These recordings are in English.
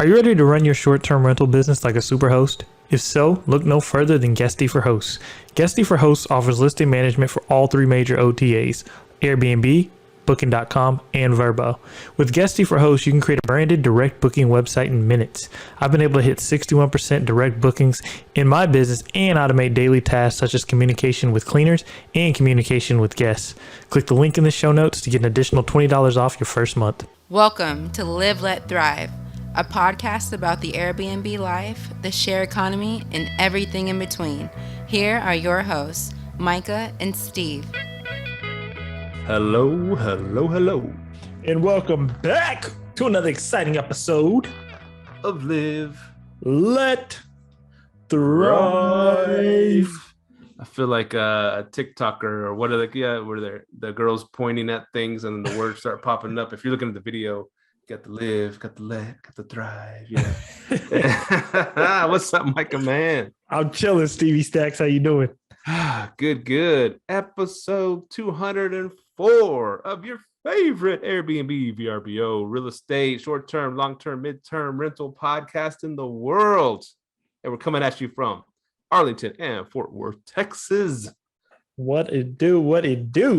Are you ready to run your short-term rental business like a superhost? If so, look no further than Guesty for Hosts. Guesty for Hosts offers listing management for all three major OTAs, Airbnb, Booking.com, and VRBO. With Guesty for Hosts, you can create a branded direct booking website in minutes. I've been able to hit 61% direct bookings in my business and automate daily tasks such as communication with cleaners and communication with guests. Click the link in the show notes to get an additional $20 off your first month. Welcome to Live, Let, Thrive, a podcast about the Airbnb life, the share economy, and everything in between. Here are your hosts, Myka and Steve. Hello. And welcome back to another exciting episode of Live, Let, Thrive. I feel like a TikToker or what are where the girls pointing at things and the words start popping up. If you're looking at the video, got the live, got the let, got the thrive. Yeah. What's up, Myka, man? I'm chilling, Stevie Stacks. How you doing? Good. Episode 204 of your favorite Airbnb, VRBO, real estate, short-term, long-term, mid-term rental podcast in the world. And we're coming at you from Arlington and Fort Worth, Texas. What it do,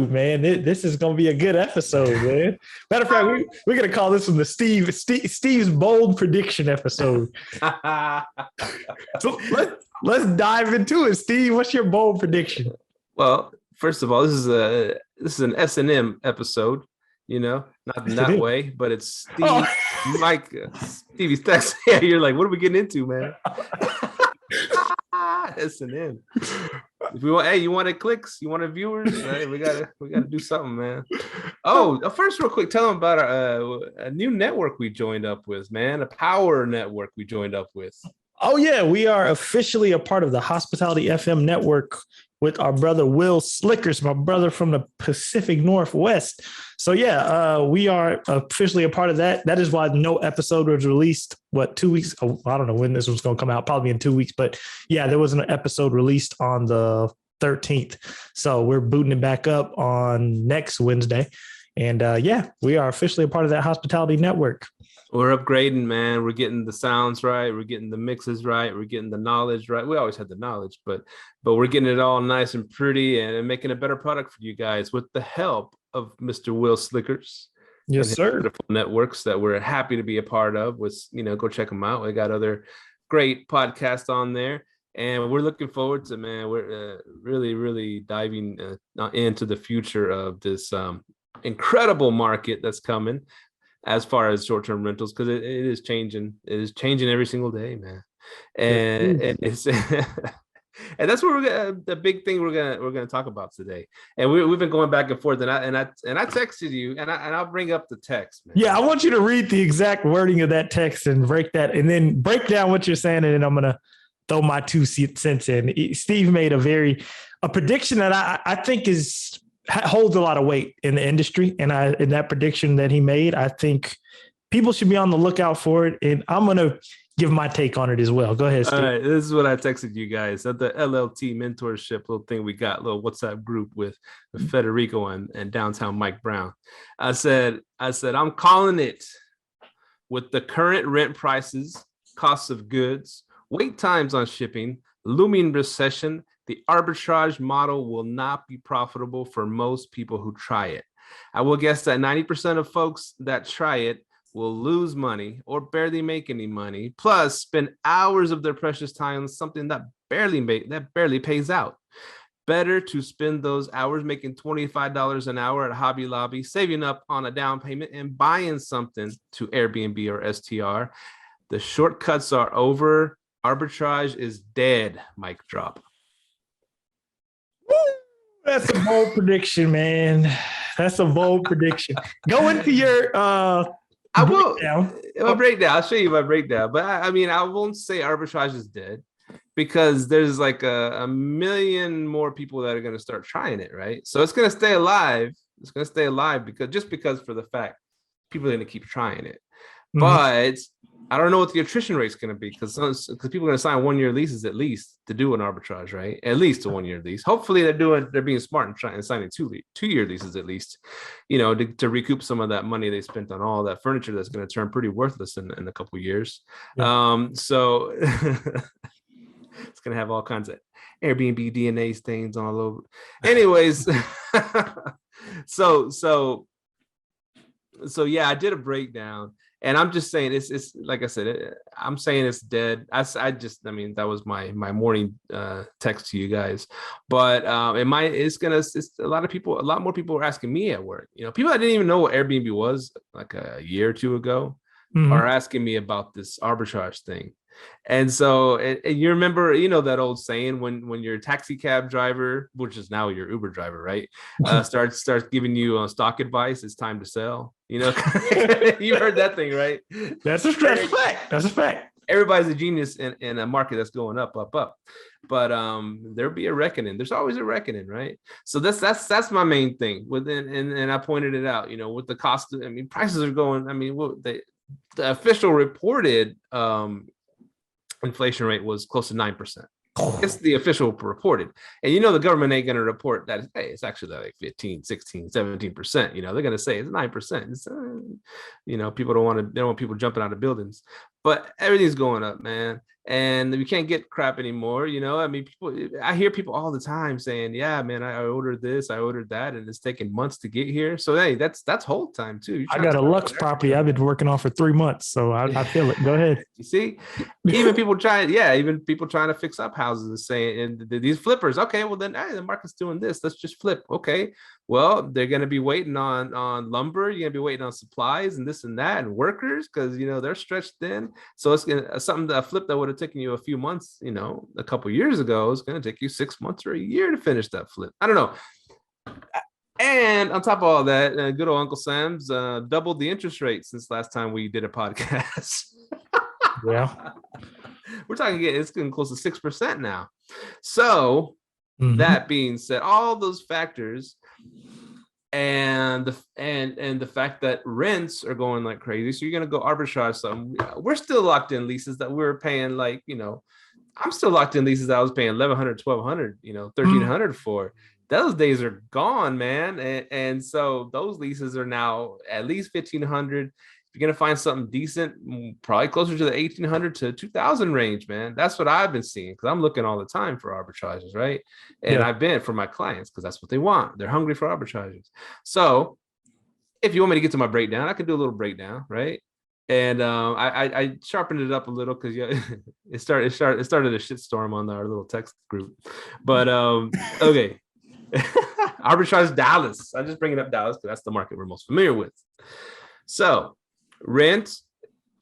man. This is going to be a good episode, man. Matter of fact, we're going to call this one the Steve's bold prediction episode. So let's dive into it, Steve. What's your bold prediction? Well, first of all, this is an S&M episode, not in that way, but it's Steve, Myka, Stevie Stacks. Yeah, you're like, what are we getting into, man? S&M. If we want, you wanted clicks, you wanted viewers, right? We gotta do something, man. First, real quick, tell them about a new network we joined up with, man. A power network we joined up with. Oh yeah, we are officially a part of the Hospitality FM network with our brother Will Slickers, my brother from the Pacific Northwest. So yeah, we are officially a part of that. That is why no episode was released. 2 weeks? Oh, I don't know when this was going to come out. Probably in 2 weeks. But yeah, there was an episode released on the 13th. So we're booting it back up on next Wednesday. And yeah, we are officially a part of that hospitality network. We're upgrading, man. We're getting the sounds right. We're getting the mixes right. We're getting the knowledge right. We always had the knowledge, but we're getting it all nice and pretty and making a better product for you guys with the help of Mr. Will Slickers. Yes, sir. Beautiful networks that we're happy to be a part of. Go check them out. We got other great podcasts on there, and we're looking forward to, man. We're really, really diving into the future of this incredible market that's coming. As far as short-term rentals, because it is changing. It is changing every single day, man. And it's and that's what the big thing we're gonna talk about today. And we've been going back and forth, and I texted you, and I'll bring up the text, man. Yeah, I want you to read the exact wording of that text and break down what you're saying, and then I'm gonna throw my 2 cents in. Steve made a prediction that I think holds a lot of weight in the industry. And in that prediction that he made, I think people should be on the lookout for it. And I'm going to give my take on it as well. Go ahead, Steve. All right. This is what I texted you guys at the LLT mentorship little thing we got, little WhatsApp group with Federico and downtown Mike Brown. I said, I'm calling it with the current rent prices, costs of goods, wait times on shipping, looming recession. The arbitrage model will not be profitable for most people who try it. I will guess that 90% of folks that try it will lose money or barely make any money, plus spend hours of their precious time on something that barely pays out. Better to spend those hours making $25 an hour at Hobby Lobby, saving up on a down payment and buying something to Airbnb or STR. The shortcuts are over. Arbitrage is dead. Mic drop. That's a bold prediction, man. That's a bold prediction. Go into your breakdown. I'll show you my breakdown. But I won't say arbitrage is dead because there's like a million more people that are going to start trying it, right? So it's going to stay alive. It's going to stay alive because for the fact people are going to keep trying it. Mm-hmm. But I don't know what the attrition rate is going to be because people are going to sign 1-year leases at least to do an arbitrage, right? At least a 1-year lease. Hopefully they're being smart and trying and signing 2-year leases at least, to recoup some of that money they spent on all that furniture that's going to turn pretty worthless in a couple of years. Yeah. So it's going to have all kinds of Airbnb DNA stains all over. Anyways, so yeah, I did a breakdown. And I'm just saying it's like I said, I'm saying it's dead. I mean, that was my morning text to you guys. But it's a lot more people are asking me at work. People that didn't even know what Airbnb was like a year or two ago are asking me about this arbitrage thing. And so, and you remember, that old saying when your taxi cab driver, which is now your Uber driver, right, starts giving you stock advice, it's time to sell. You heard that thing, right? That's a fact. That's a fact. Everybody's a genius in a market that's going up. But there'll be a reckoning. There's always a reckoning, right? So that's my main thing. And I pointed it out. With the cost, prices are going. The official reported inflation rate was close to 9%. It's the official reported. And the government ain't going to report that, hey, it's actually like 15, 16, 17%. They're going to say it's 9%. It's, people they don't want people jumping out of buildings. But everything's going up, man. And we can't get crap anymore. I hear people all the time saying, yeah, man, I ordered this, I ordered that, and it's taking months to get here. So, hey, that's hold time too. I got a Lux property I've been working on for 3 months. So I feel it. Go ahead. You see, even people trying to fix up houses are saying, and these flippers, okay, well then, hey, the market's doing this. Let's just flip. Okay. Well, they're going to be waiting on lumber. You're going to be waiting on supplies and this and that and workers because, they're stretched thin. So it's going to a flip that would have taken you a few months, a couple years ago, is going to take you 6 months or a year to finish that flip. I don't know. And on top of all that, good old Uncle Sam's doubled the interest rate since last time we did a podcast. Yeah. We're talking again, it's getting close to 6% now. So that being said, all those factors and the fact that rents are going like crazy, so you're going to go arbitrage some. We're still locked in leases that we're paying I'm still locked in leases that I was paying $1,100, $1,200, $1,300 for. Those days are gone, man. And so those leases are now at least $1,500. You're going to find something decent, probably closer to the $1,800 to $2,000 range, man. That's what I've been seeing because I'm looking all the time for arbitrages, right? And I've been for my clients because that's what they want. They're hungry for arbitrages. So if you want me to get to my breakdown, I can do a little breakdown, right? And I sharpened it up a little because it started a shitstorm on our little text group. But okay. Arbitrage Dallas. I'm just bringing up Dallas because that's the market we're most familiar with. So rent,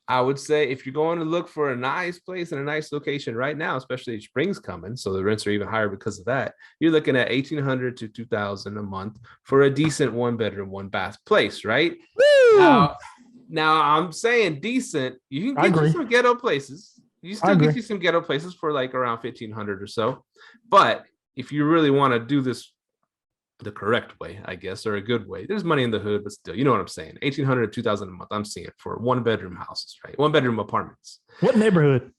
I would say if you're going to look for a nice place in a nice location right now, especially spring's coming, so the rents are even higher because of that, you're looking at $1,800 to $2,000 a month for a decent 1-bedroom, 1-bath place, right? Woo! Now I'm saying decent. You can get you some ghetto places. You still get you some ghetto places for like around $1,500 or so. But if you really want to do this the correct way, I guess, or a good way, there's money in the hood, but still, you know what I'm saying? $1,800 to $2,000 a month. I'm seeing it for 1-bedroom houses, right? 1-bedroom apartments. What neighborhood?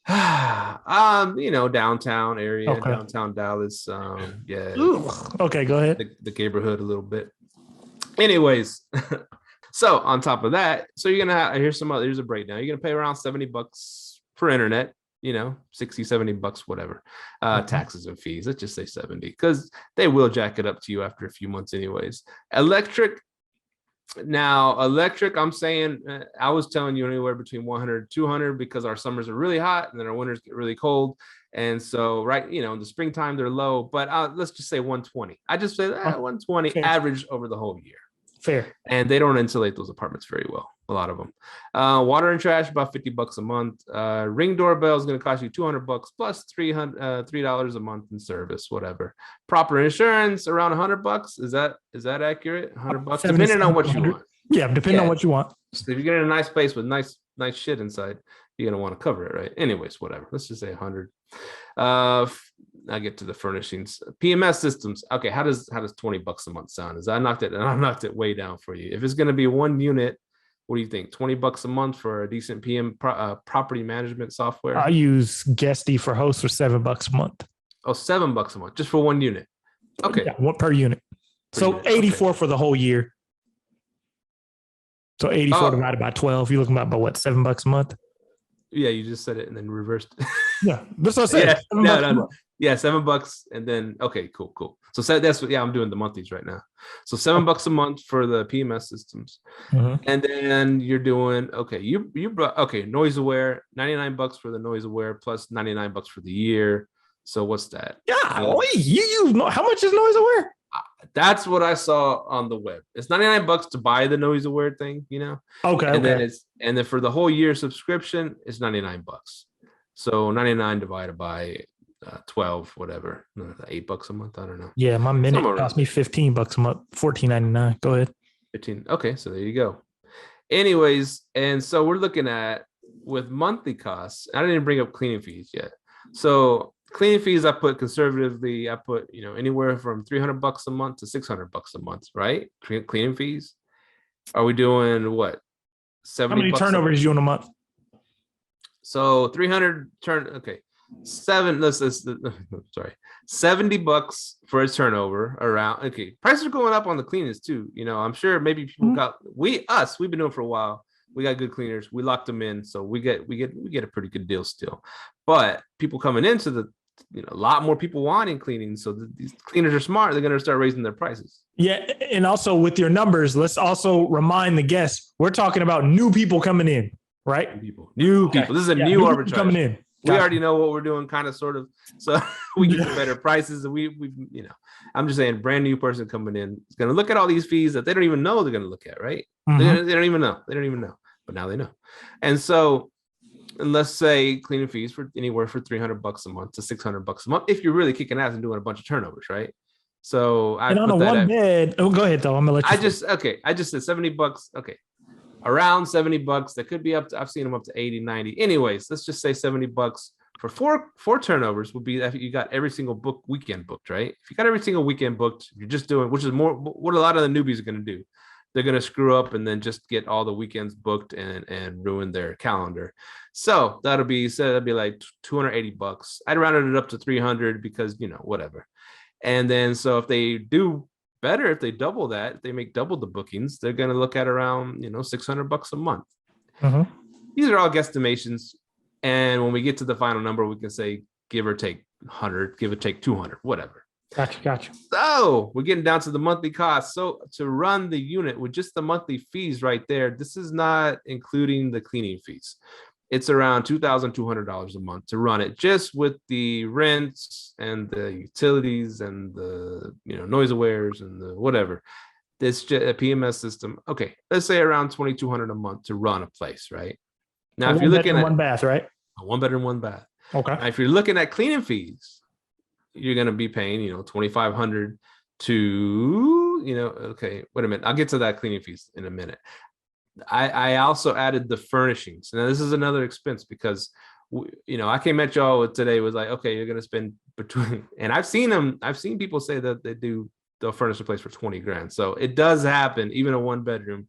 Downtown area, downtown Dallas. Yeah. Ooh. Okay, go ahead. The neighborhood a little bit. Anyways. So on top of that, so you're gonna here's a breakdown. You're gonna pay around $70 for internet, $60, $70, whatever. Taxes and fees. Let's just say 70, because they will jack it up to you after a few months, anyways. Electric. Now, I'm saying I was telling you anywhere between 100 200 because our summers are really hot and then our winters get really cold. And so, in the springtime they're low, but let's just say 120. I just say 120 okay. Average over the whole year. Fair. And they don't insulate those apartments very well, a lot of them. Water and trash, about $50 a month. Ring doorbell is going to cost you $200 plus $3 a month in service, whatever. Proper insurance, around $100. Is that accurate? $100, depending on what you want. Yeah, depending on what you want. So if you get in a nice place with nice shit inside, you're gonna want to cover it, right? Anyways, whatever. Let's just say 100. I get to the furnishings, PMS systems. Okay, how does $20 a month sound? I knocked it way down for you. If it's gonna be one unit, What do you think? $20 a month for a decent property management software? I use Guesty for hosts for $7 a month. Oh, $7 a month just for one unit. Okay. Yeah, one per unit. So 84 for the whole year. So 84 divided by 12. You're looking about what, $7 a month? Yeah, you just said it and then reversed. Yeah, that's what I said. Yeah, no. Yeah, $7 and then okay, cool. So that's what I'm doing the monthlies right now. So $7 a month for the PMS systems, and then you're doing you brought noise aware, $99 for the noise aware plus $99 for the year. So what's that? Yeah, you know how much is noise aware? That's what I saw on the web. It's $99 to buy the noise aware thing, Okay. And then for the whole year subscription, it's $99. So 99 divided by 12, whatever, $8 a month. I don't know. Yeah, my minute cost me $15 a month, $14.99. Go ahead. 15. Okay, so there you go. Anyways, and so we're looking at with monthly costs. I didn't bring up cleaning fees yet. So cleaning fees, I put conservatively, anywhere from $300 a month to $600 a month, right? Cleaning fees. Are we doing what? 70. How many turnovers you in a month? So 300 $70 for a turnover around. Okay, prices are going up on the cleaners too. I'm sure maybe people we've been doing it for a while. We got good cleaners. We locked them in, so we get a pretty good deal still. But people coming into a lot more people wanting cleaning. So these cleaners are smart. They're going to start raising their prices. Yeah. And also with your numbers, let's also remind the guests, we're talking about new people coming in, right? New people. This is a new arbitrage coming in. We already know what we're doing, kind of, sort of. So we get the better prices. I'm just saying, brand new person coming in is going to look at all these fees that they don't even know they're going to look at, right? They don't even know. But now they know. And so, and let's say cleaning fees for anywhere for $300 a month to $600 a month if you're really kicking ass and doing a bunch of turnovers, right? So I on a one bed. Oh, go ahead though. I'm gonna let you. I just said $70. Okay, around $70. That could be up to. I've seen them up to 80, 90. Anyways, let's just say $70 for four turnovers would be that you got every single weekend booked, right? If you got every single weekend booked, you're just doing, which is more what a lot of the newbies are going to do. They're going to screw up and then just get all the weekends booked and ruin their calendar. So that'd be like $280. I'd rounded it up to 300 because, whatever. And then, so if they do better, if they double that, if they make double the bookings, they're going to look at around, $600 a month. These are all guesstimations. And when we get to the final number, we can say, give or take 100, give or take 200, whatever. Gotcha. So we're getting down to the monthly cost. So to run the unit with just the monthly fees right there, this is not including the cleaning fees. It's around $2,200 a month to run it, just with the rents and the utilities and the noise awares and the whatever. This just a PMS system. Okay, let's say around $2,200 a month to run a place, right? Now, if you're looking at one bath, right? A one bedroom, one bath. Okay. Now, if you're looking at cleaning fees, you're going to be paying, $2,500 to, okay, wait a minute. I'll get to that cleaning fees in a minute. I also added the furnishings. Now, this is another expense because, I came at y'all today was like, okay, you're going to spend between, and I've seen people say that they'll furnish a place for 20 grand. So it does happen, even a one bedroom.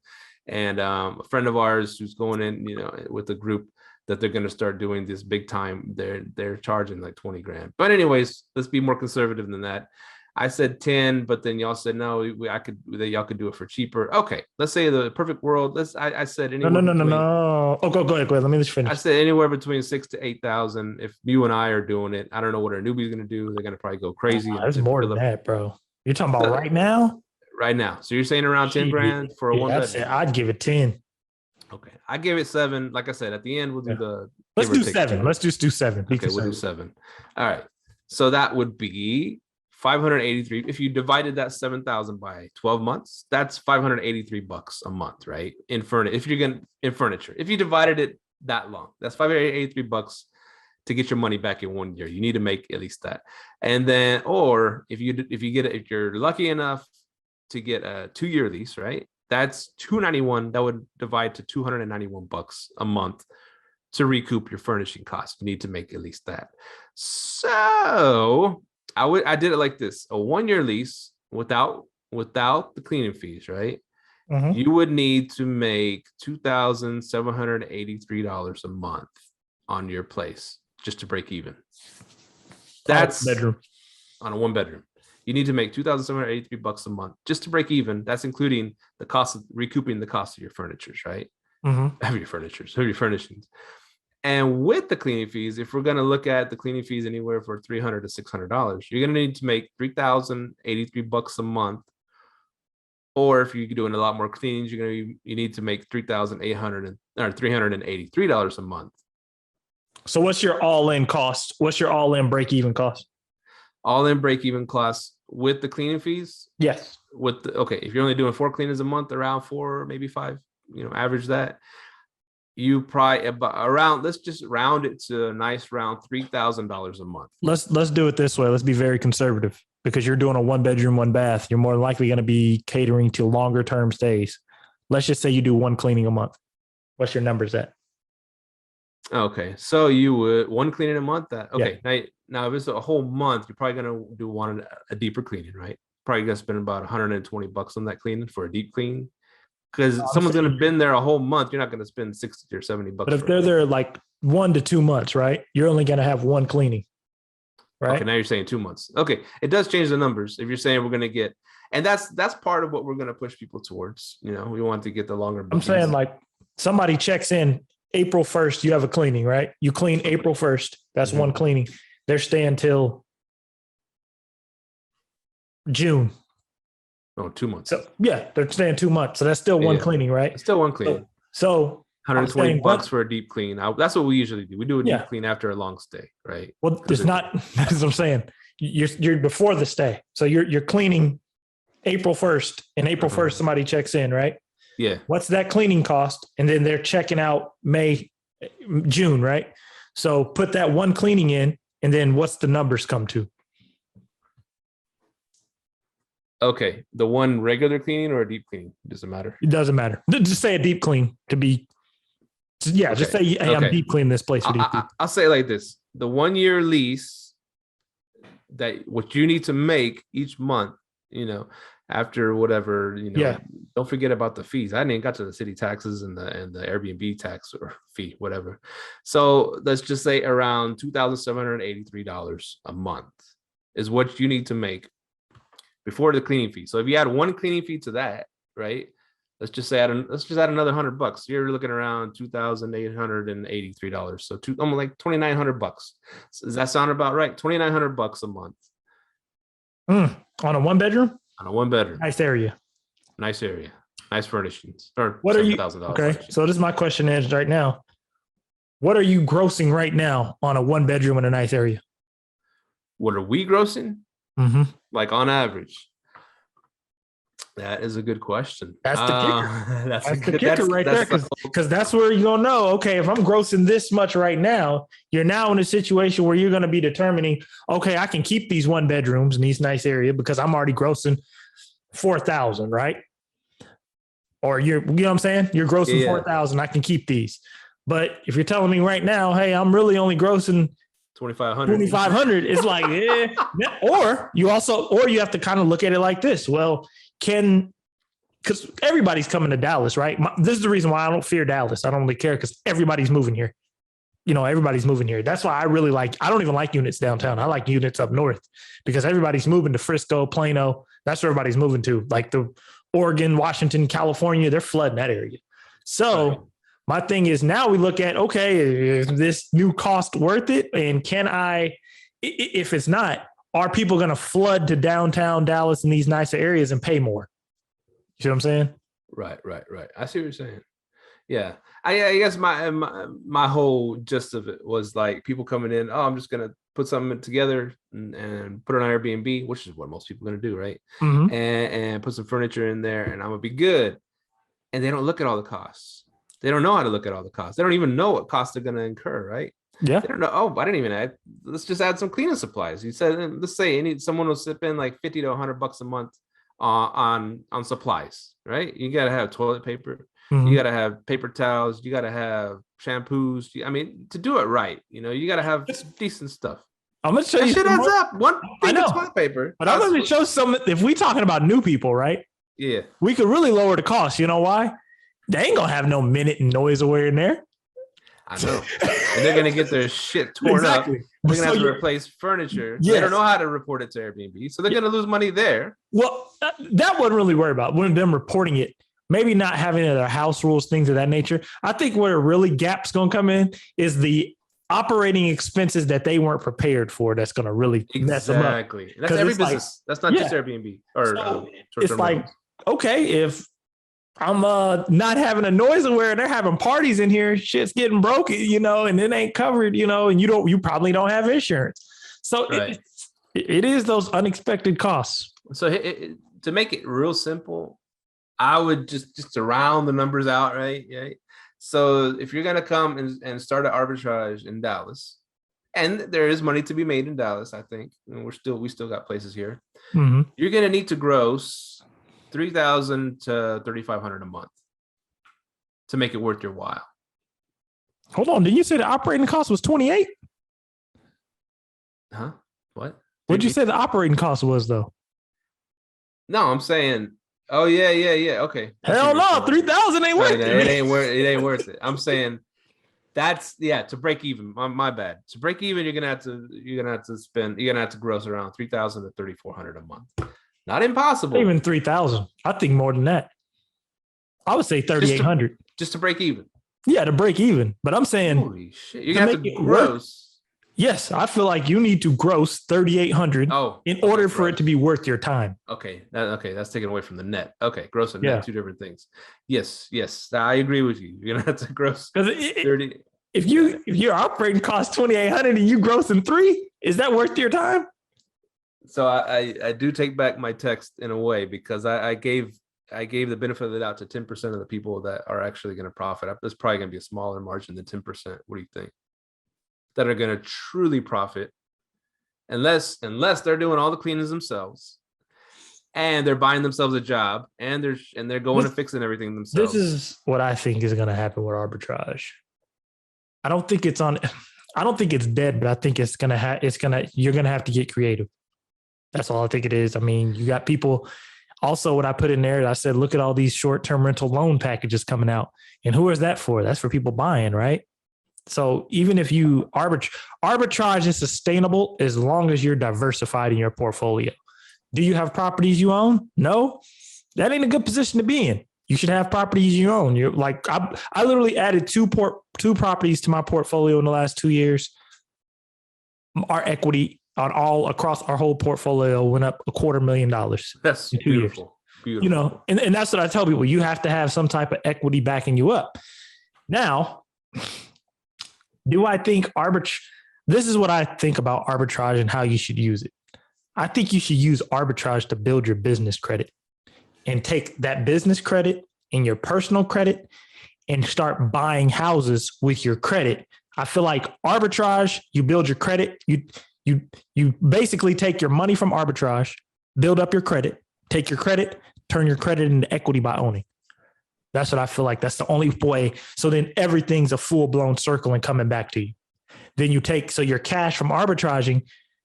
And a friend of ours who's going in, with a group, that they're going to start doing this big time. They're charging like 20 grand. But anyways, let's be more conservative than that. I said 10, but then y'all said, no, y'all could do it for cheaper. Okay. Let's say the perfect world. I said anywhere. No. Oh, go ahead. Let me just finish. I said anywhere between 6,000 to 8,000. If you and I are doing it, I don't know what our newbie's going to do. They're going to probably go crazy. There's more than that, bro. You're talking about right now? Right now. So you're saying around 10 grand for a one bedroom? I'd give it 10. Okay, I give it 7. Like I said, at the end we'll do the. Let's do 7. Let's just do 7. Okay, we'll do 7. All right. So that would be 583. If you divided that 7,000 by 12 months, that's $583 a month, right? In furniture. If you divided it that long, that's $583 to get your money back in 1 year. You need to make at least that. And then, or if you're lucky enough to get a 2-year lease, right? That's $291. That would divide to $291 a month to recoup your furnishing costs. You need to make at least that. So I did it like this: a 1-year lease without the cleaning fees, right? you would need to make $2,783 a month on your place just to break even. That's bedroom on a 1-bedroom. You need to make $2,783 a month just to break even. That's including the cost of recouping the cost of your furnitures, right? Of your furnishings. And with the cleaning fees, if we're going to look at the cleaning fees anywhere for $300 to $600, you're going to need to make $3,083 a month. Or if you're doing a lot more cleanings, you need to make $383 a month. So what's your all-in cost? What's your all-in break-even cost? All-in break-even cost with the cleaning fees? Yes. If you're only doing 4 cleanings a month, around 4, maybe 5, average that. You probably around, let's just round it to a nice round $3,000 a month. Let's do it this way. Let's be very conservative, because you're doing a 1-bedroom, 1 bath. You're more likely going to be catering to longer term stays. Let's just say you do 1 cleaning a month. What's your numbers at? Okay, so you would 1 cleaning a month. Now if it's a whole month, you're probably gonna do a deeper cleaning, right? Probably gonna spend about $120 on that cleaning for a deep clean, because someone's gonna been there a whole month. You're not gonna spend $60 or $70. But if they're there like 1 to 2 months, right? You're only gonna have 1 cleaning, right? Okay, now you're saying 2 months. Okay, it does change the numbers if you're saying we're gonna get, and that's part of what we're gonna push people towards. We want to get the longer bookings. I'm saying, like, somebody checks in April 1st, you have a cleaning, right? You clean April 1st. That's 1 cleaning. They're staying till June. Oh, 2 months. So yeah, they're staying 2 months. So that's still 1 cleaning, right? It's still 1 cleaning. So $120 for a deep clean. That's what we usually do. We do a deep clean after a long stay, right? Well, it's not, that's what I'm saying. You're before the stay. So you're cleaning April 1st, and April 1st, somebody checks in, right? Yeah. What's that cleaning cost? And then they're checking out June, right? So put that 1 cleaning in, and then what's the numbers come to? Okay. The 1 regular cleaning or a deep cleaning? It doesn't matter. It doesn't matter. Just say a deep clean to be. Yeah. Okay. Just say, hey, I'm deep cleaning this place. I'll say it like this. The 1-year lease, that what you need to make each month, after whatever, don't forget about the fees. I didn't got to the city taxes and the Airbnb tax or fee, whatever. So let's just say around $2,783 a month is what you need to make before the cleaning fee. So if you add 1 cleaning fee to that, right? Let's just add another $100. You're looking around $2,883. So almost like $2,900. Does that sound about right? $2,900 a month. On a 1-bedroom? On a 1-bedroom. Nice area. Nice furnishings. Or what are you? Okay. So this is my question is right now. What are you grossing right now on a 1-bedroom in a nice area? What are we grossing? Like on average? That is a good question. That's the kicker. That's the kicker right there. Because that's where you're going to know, okay, if I'm grossing this much right now, you're now in a situation where you're going to be determining, okay, I can keep these 1-bedrooms in these nice areas because I'm already grossing $4,000, right? Or you know what I'm saying? You're grossing $4,000. I can keep these. But if you're telling me right now, hey, I'm really only grossing $2,500, it's like, Or you have to kind of look at it like this. Well, because everybody's coming to Dallas, right? This is the reason why I don't fear Dallas. I don't really care because everybody's moving here. Everybody's moving here. That's why I don't even like units downtown. I like units up north because everybody's moving to Frisco, Plano. That's where everybody's moving to. Like the Oregon, Washington, California, they're flooding that area. So my thing is now we look at, okay, is this new cost worth it? And if it's not, are people going to flood to downtown Dallas in these nicer areas and pay more? You see what I'm saying? Right. I see what you're saying. Yeah. I guess my whole gist of it was like people coming in, oh, I'm just going to put something together and put it on Airbnb, which is what most people are going to do, right? And put some furniture in there and I'm going to be good. And they don't look at all the costs. They don't know how to look at all the costs. They don't even know what costs they're going to incur, right? Yeah. They don't know. Oh, I didn't even add. Let's just add some cleaning supplies. You said, let's say someone will spend like $50 to $100 a month on supplies, right? You got to have toilet paper. You got to have paper towels. You got to have shampoos. I mean, to do it right, you got to have decent stuff. I'm going to show you. Shit adds up. One thing of toilet paper. But I'm going to show some, if we're talking about new people, right? Yeah, We could really lower the cost. You know why? They ain't gonna have no minute and noise aware in there. I know. And they're gonna get their shit torn up. They're gonna have to replace furniture. Yes. They don't know how to report it to Airbnb, so they're gonna lose money there. Well, that wasn't really worried about when them reporting it. Maybe not having their house rules, things of that nature. I think where really gap's gonna come in is the operating expenses that they weren't prepared for. That's gonna really mess them up. Exactly. That's every business. That's not just Airbnb or so it's like, okay, if I'm not having a noise aware, they're having parties in here, shit's getting broken, and it ain't covered, and you probably don't have insurance. So right. it is those unexpected costs. So to make it real simple, I would just to round the numbers out, right? So if you're gonna come and start an arbitrage in Dallas, and there is money to be made in Dallas, I think, and we still got places here. Mm-hmm. You're gonna need to gross $3,000 to $3,500 a month to make it worth your while. Hold on, didn't you say the operating cost was 28? Huh? What? What'd you say the operating cost was though? No, I'm saying, oh yeah. Okay. Hell no, 3,000 ain't worth it. It ain't worth it. I'm saying that's to break even. My bad. To break even, you're gonna have to gross around $3,000 to $3,400 a month. Not impossible. Even 3,000. I think more than that. I would say 3,800. Just to break even. Yeah, to break even. But I'm saying, holy shit, you're gonna have to gross. Yes, I feel like you need to gross 3,800 in order for it to be worth your time. Okay, that's taken away from the net. Okay, gross and net, two different things. Yes, I agree with you. You're gonna have to gross 30. If your operating costs 2,800 and you grossing 3, is that worth your time? So I do take back my text in a way, because I gave the benefit of the doubt to 10% of the people that are actually going to profit. There's probably going to be a smaller margin than 10%. What do you think? That are going to truly profit, unless they're doing all the cleanings themselves, and they're buying themselves a job, and they're going and fixing everything themselves. This is what I think is going to happen with arbitrage. I don't think it's dead, but I think you're going to have to get creative. That's all I think it is. I mean, you got people. Also, what I put in there, I said, look at all these short-term rental loan packages coming out. And who is that for? That's for people buying, right? So even if you arbitrage is sustainable as long as you're diversified in your portfolio. Do you have properties you own? No, that ain't a good position to be in. You should have properties you own. You're like, I literally added two properties to my portfolio in the last 2 years. Our equity on all across our whole portfolio went up $250,000. That's in 2 beautiful. years. Beautiful. And that's what I tell people. You have to have some type of equity backing you up. Now, do I think this is what I think about arbitrage and how you should use it. I think you should use arbitrage to build your business credit and take that business credit and your personal credit and start buying houses with your credit. I feel like arbitrage, you build your credit, you basically take your money from arbitrage, build up your credit, take your credit, turn your credit into equity by owning. That's what I feel like. That's the only way. So then everything's a full-blown circle and coming back to you. Then you take, your cash from arbitraging.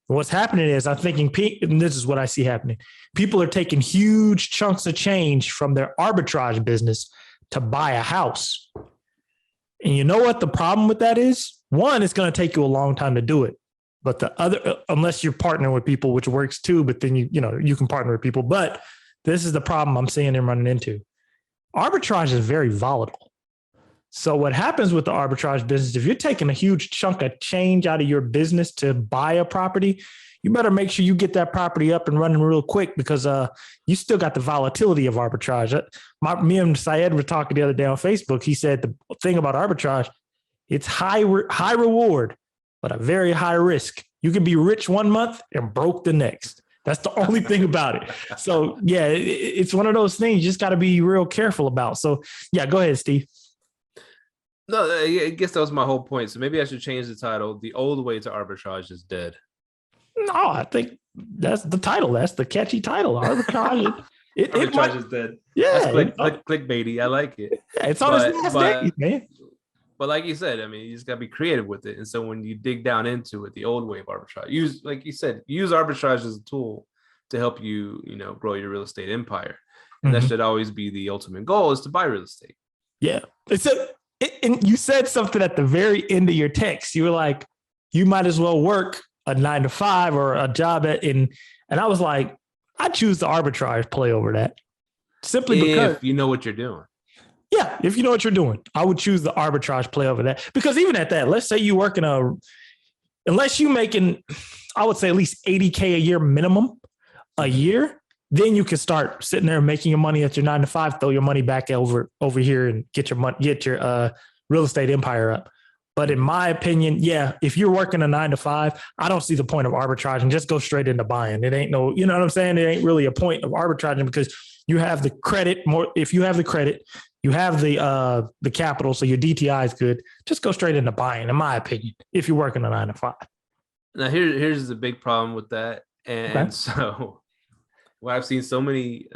What's happening is I'm thinking, and this is what I see happening. People are taking huge chunks of change from their arbitrage business to buy a house. And you know what the problem with that is? One, it's going to take you a long time to do it. But the other, unless you're partnering with people, which works too, but then you can partner with people. But this is the problem I'm seeing them running into. Arbitrage is very volatile. So what happens with the arbitrage business, if you're taking a huge chunk of change out of your business to buy a property, you better make sure you get that property up and running real quick, because you still got the volatility of arbitrage. Me and Syed were talking the other day on Facebook. He said the thing about arbitrage, it's high reward, but a very high risk. You can be rich one month and broke the next. That's the only thing about it. So yeah, it's one of those things you just got to be real careful about. So yeah, go ahead, Steve. No, I guess that was my whole point. So maybe I should change the title. The old way to arbitrage is dead. No, I think that's the title. That's the catchy title. Arbitrage. Arbitrage is dead. Yeah. That's clickbaity. I like it. Yeah, it's on his last day, man. But like you said, I mean, you just got to be creative with it. And so when you dig down into it, the old way of arbitrage, use arbitrage as a tool to help you, grow your real estate empire. And that should always be the ultimate goal, is to buy real estate. Yeah. And you said something at the very end of your text. You were like, you might as well work a 9 to 5 or a job and I was like, I choose the arbitrage play over that. Simply because if you know what you're doing. Yeah, if you know what you're doing, I would choose the arbitrage play over that. Because even at that, let's say you work unless you making, I would say at least $80K a year minimum a year, then you can start sitting there making your money at your 9 to 5, throw your money back over here and get your real estate empire up. But in my opinion, yeah, if you're working a 9 to 5, I don't see the point of arbitraging. Just go straight into buying. It ain't no, you know what I'm saying? It ain't really a point of arbitraging because you have the credit more. If you have the credit, you have the capital, so your DTI is good. Just go straight into buying, in my opinion, if you're working a 9 to 5. Now here's the big problem with that. And so what I've seen so many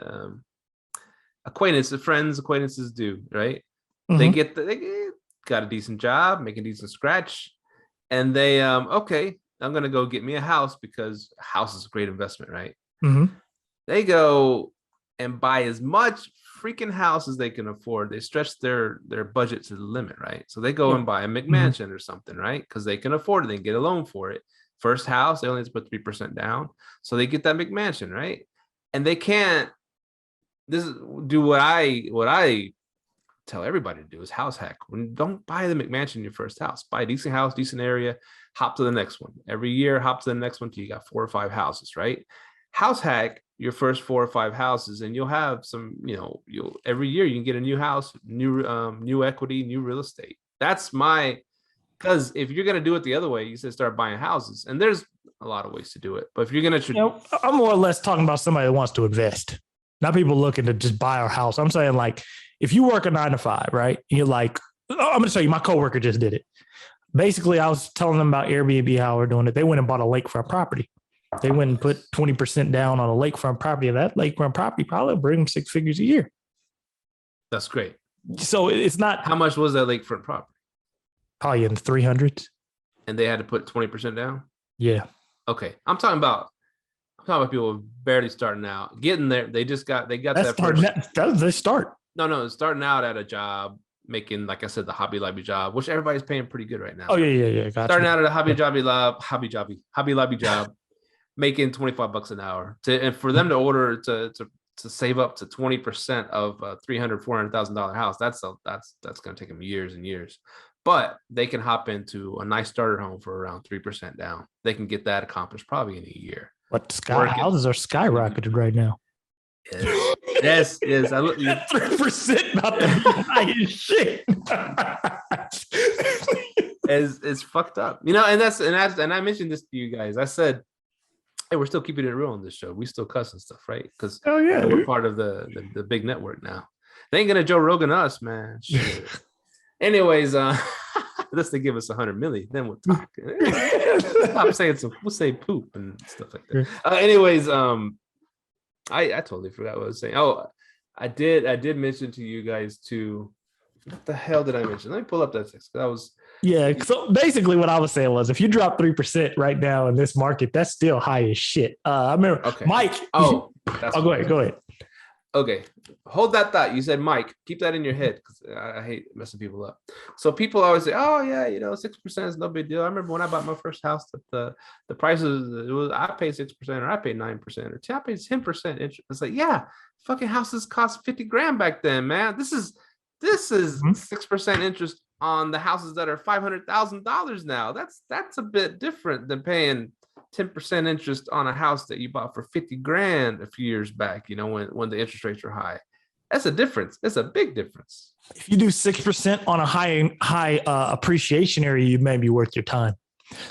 acquaintances do, right? Mm-hmm. They got a decent job, making decent scratch, and they okay, I'm gonna go get me a house because a house is a great investment, right? Mm-hmm. They go and buy as much freaking house as they can afford. They stretch their budget to the limit, right? So they go and buy a McMansion or something, right? Because they can afford it, they can get a loan for it. First house, they only have to put 3% down, so they get that McMansion, right? And they can't. Do what I tell everybody to do is house hack. Don't buy the McMansion in your first house. Buy a decent house, decent area, hop to the next one. Every year, hop to the next one till you got 4 or 5 houses, right? House hack your first 4 or 5 houses, and you'll have some, you'll every year you can get a new house, new equity, new real estate. That's because if you're gonna do it the other way, you said start buying houses, and there's a lot of ways to do it. But if you're gonna, I'm more or less talking about somebody that wants to invest, not people looking to just buy a house. I'm saying like, if you work a 9 to 5, right? You're like, I'm going to tell you, my coworker just did it. Basically, I was telling them about Airbnb, how we're doing it. They went and bought a lakefront property. They went and put 20% down on a lakefront property. And that lakefront property probably bring them 6 figures a year. That's great. So it's not. How much was that lakefront property? Probably in the 300s. And they had to put 20% down? Yeah. Okay. I'm talking about people barely starting out, getting there. They got that first. They start. No, starting out at a job, making, like I said, the Hobby Lobby job, which everybody's paying pretty good right now. Oh yeah. Gotcha. Starting out at a Hobby Lobby job, making $25 an hour. And for them to order to save up to 20% of a $300,000-$400,000 house, that's going to take them years and years. But they can hop into a nice starter home for around 3% down. They can get that accomplished probably in a year. But houses are skyrocketed right now. Yes. I look 3% about the highest shit. It's fucked up, and I mentioned this to you guys. I said, hey, we're still keeping it real on this show. We still cuss and stuff, right? Because we're part of the big network now. They ain't gonna Joe Rogan us, man. Shit. Anyways, unless they give us 100 million, then we'll talk. Stop saying we'll say poop and stuff like that. Anyways, I totally forgot what I was saying. Oh, I did mention to you guys too. What the hell did I mention? Let me pull up that text. So basically what I was saying was, if you drop 3% right now in this market, that's still high as shit. I remember Mike. Go ahead. Okay, hold that thought. You said Mike. Keep that in your head, because I hate messing people up. So people always say, "Oh yeah, 6% is no big deal." I remember when I bought my first house, that the prices I paid 6% or I paid 9% or I paid 10% interest. It's like, yeah, fucking houses cost $50,000 back then, man. This is 6% interest on the houses that are $500,000 now. That's a bit different than paying 10% interest on a house that you bought for $50,000 a few years back, when the interest rates were high. That's a difference. It's a big difference. If you do 6% on a high appreciation area, you may be worth your time.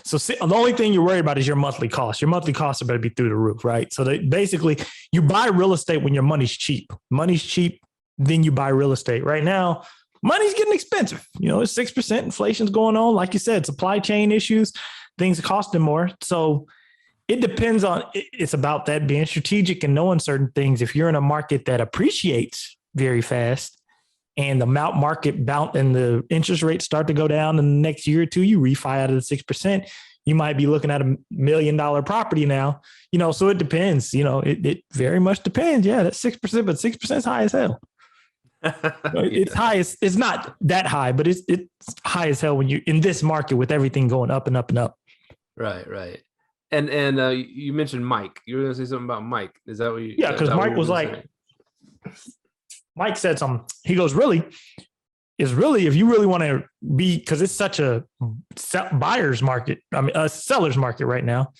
So the only thing you're worried about is your monthly cost. Your monthly costs are going to be through the roof, right? So basically, you buy real estate when your money's cheap. Money's cheap, then you buy real estate. Right now, money's getting expensive. It's 6%. Inflation's going on. Like you said, supply chain issues. Things are costing more. So it depends on, it's about that being strategic and knowing certain things. If you're in a market that appreciates very fast and the market bounce and the interest rates start to go down in the next year or two, you refi out of the 6%, you might be looking at $1 million property now, so it depends, it very much depends. Yeah, that's 6%, but 6% is high as hell. It's high. It's not that high, but it's high as hell when you're in this market with everything going up and up and up. Right. And you mentioned Mike. You were going to say something about Mike. Is that what you? Yeah, because Mike was like, Mike said something. He goes, really, if you really want to be, because it's such a buyer's market, a seller's market right now,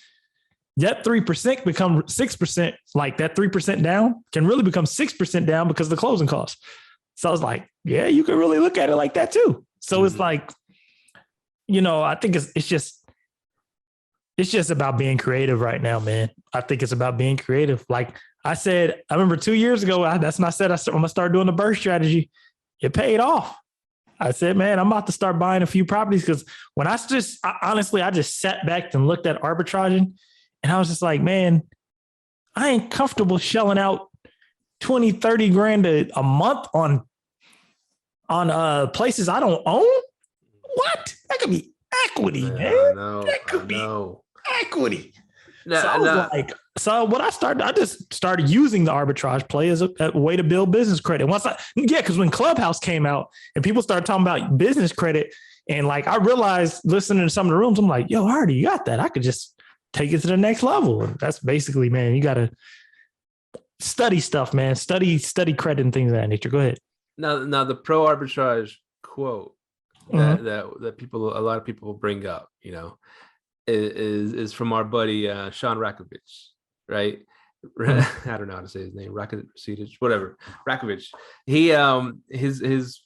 that 3% become 6%, like that 3% down can really become 6% down because of the closing costs. So I was like, yeah, you can really look at it like that too. So it's like, I think it's just about being creative right now, man. I think it's about being creative. Like I said, I remember 2 years ago, that's when I said I'm going to start doing the BRRRR strategy. It paid off. I said, man, I'm about to start buying a few properties because when honestly, I just sat back and looked at arbitraging and I was just like, man, I ain't comfortable shelling out 20, 30 grand a month on places I don't own. What? That could be equity, man. That could be equity. So what I just started using the arbitrage play as a way to build business credit. Because when Clubhouse came out and people started talking about business credit, and like I realized listening to some of the rooms, I'm like, yo, I already got that. I could just take it to the next level. And that's basically, man, you got to study stuff, man. Study credit and things of that nature. Go ahead. Now the pro arbitrage quote that a lot of people bring up, is from our buddy Sean Rakovic, right? I don't know how to say his name. Rakovic, whatever. Rakovic. He his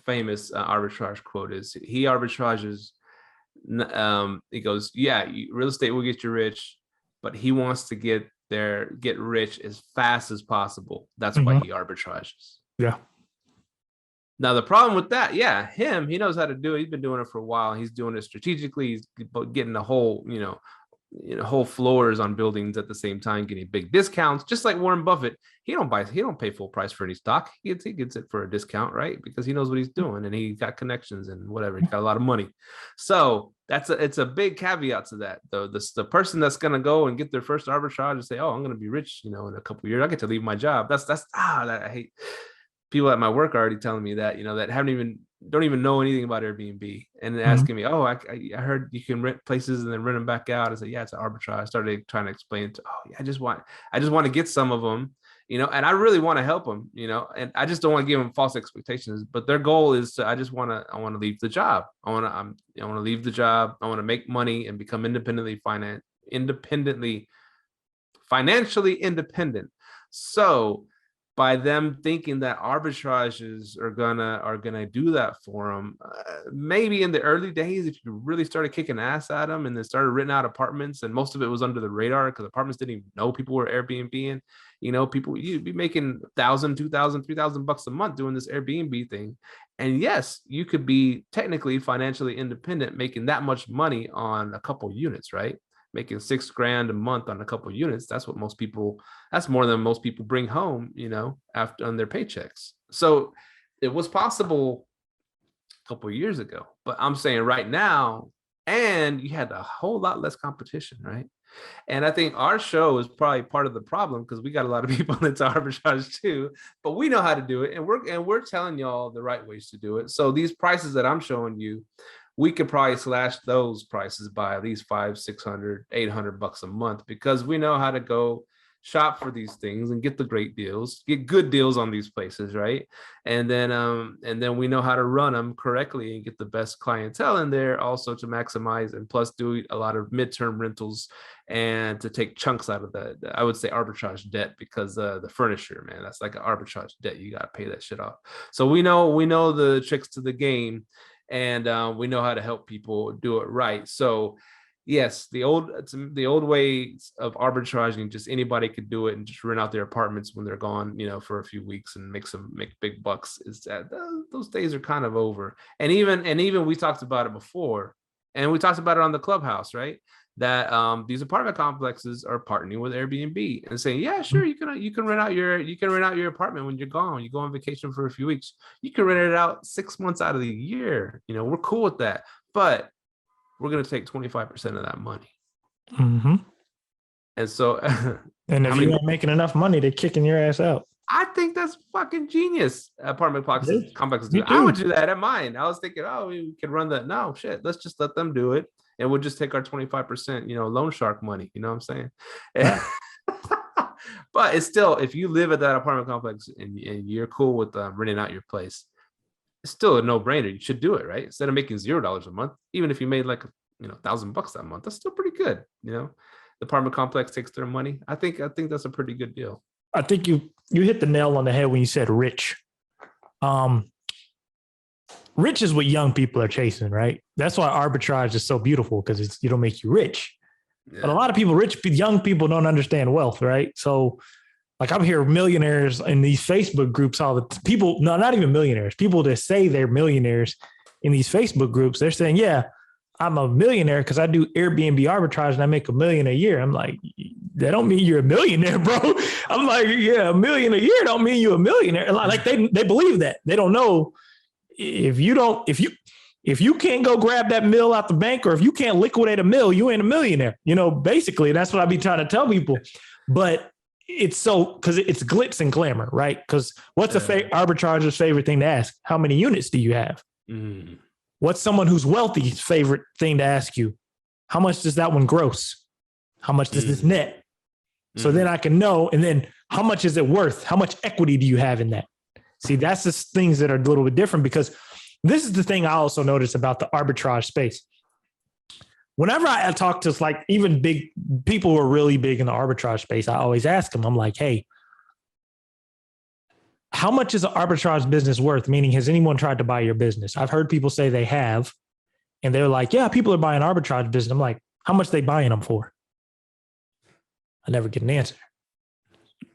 famous arbitrage quote is he arbitrages. He goes, yeah, real estate will get you rich, but he wants to get rich as fast as possible. That's why he arbitrages. Yeah. Now the problem with that, he knows how to do it. He's been doing it for a while. He's doing it strategically. He's getting the whole, whole floors on buildings at the same time, getting big discounts. Just like Warren Buffett, he don't pay full price for any stock. He gets it for a discount, right? Because he knows what he's doing and he got connections and whatever. He's got a lot of money. So it's a big caveat to that, though. The person that's gonna go and get their first arbitrage and say, "Oh, I'm gonna be rich," in a couple of years, I get to leave my job. That I hate. People at my work are already telling me that, that don't even know anything about Airbnb and asking me, "Oh, I heard you can rent places and then rent them back out." I said, "Yeah, it's an arbitrage." I started trying to explain I just want to get some of them, and I really want to help them, and I just don't want to give them false expectations. But their goal is I want to leave the job. I want to leave the job. I want to make money and become financially independent. So by them thinking that arbitrages are gonna do that for them, maybe in the early days, if you really started kicking ass at them and then started renting out apartments, and most of it was under the radar because apartments didn't even know people were Airbnb, people, you'd be making $1,000, $2,000, $3,000 a month doing this Airbnb thing, and yes, you could be technically financially independent, making that much money on a couple units, right? Making $6,000 a month on a couple of units. That's more than most people bring home, after on their paychecks. So it was possible a couple of years ago, but I'm saying right now, and you had a whole lot less competition, right? And I think our show is probably part of the problem because we got a lot of people into arbitrage too, but we know how to do it, and we're telling y'all the right ways to do it. So these prices that I'm showing you, we could probably slash those prices by at least $500, $600, $800 a month because we know how to go shop for these things and get the great deals, get good deals on these places, right? And then we know how to run them correctly and get the best clientele in there also to maximize, and plus do a lot of midterm rentals and to take chunks out of the I would say arbitrage debt, because the furnisher, man, that's like an arbitrage debt. You got to pay that shit off. So we know the tricks to the game. And we know how to help people do it right. So yes, the old ways of arbitraging, just anybody could do it and just rent out their apartments when they're gone, for a few weeks and make big bucks. Is that those days are kind of over. And even we talked about it before, and we talked about it on the Clubhouse, right? That these apartment complexes are partnering with Airbnb and saying, yeah, sure, you can rent out your apartment when you're gone. You go on vacation for a few weeks. You can rent it out 6 months out of the year. We're cool with that. But we're going to take 25% of that money. Mm-hmm. And so, and if you ain't making enough money, they're kicking your ass out. I think that's fucking genius. Apartment complexes do. I would do that at mine. I was thinking, oh, we can run that. No, shit. Let's just let them do it. And we'll just take our 25%, loan shark money. You know what I'm saying? Yeah. But it's still, if you live at that apartment complex and you're cool with renting out your place, it's still a no-brainer. You should do it, right? Instead of making $0 a month, even if you made like $1,000 that month, that's still pretty good. The apartment complex takes their money. I think that's a pretty good deal. I think you hit the nail on the head when you said rich. Rich is what young people are chasing, right? That's why arbitrage is so beautiful, because it'll make you rich. Yeah. But a lot of people, young people don't understand wealth, right? So like I'm here millionaires in these Facebook groups, all the people, no, not even millionaires, people that say they're millionaires in these Facebook groups, they're saying, yeah, I'm a millionaire because I do Airbnb arbitrage and I make $1 million a year. I'm like, that don't mean you're a millionaire, bro. I'm like, yeah, $1 million a year don't mean you're a millionaire. Like they believe that. They don't know if you can't go grab that mill out the bank, or if you can't liquidate a mill, you ain't a millionaire. Basically that's what I be trying to tell people. But it's because it's glitz and glamour, right? Because what's arbitrager's favorite thing to ask? How many units do you have? Mm. What's someone who's wealthy's favorite thing to ask you? How much does that one gross? How much does this net? So then I can know. And then how much is it worth? How much equity do you have in that? See, that's the things that are a little bit different, because this is the thing I also notice about the arbitrage space. Whenever I talk to like even big people who are really big in the arbitrage space, I always ask them, I'm like, hey, how much is an arbitrage business worth? Meaning, has anyone tried to buy your business? I've heard people say they have, and they're like, yeah, people are buying arbitrage business. I'm like, how much they buying them for? I never get an answer.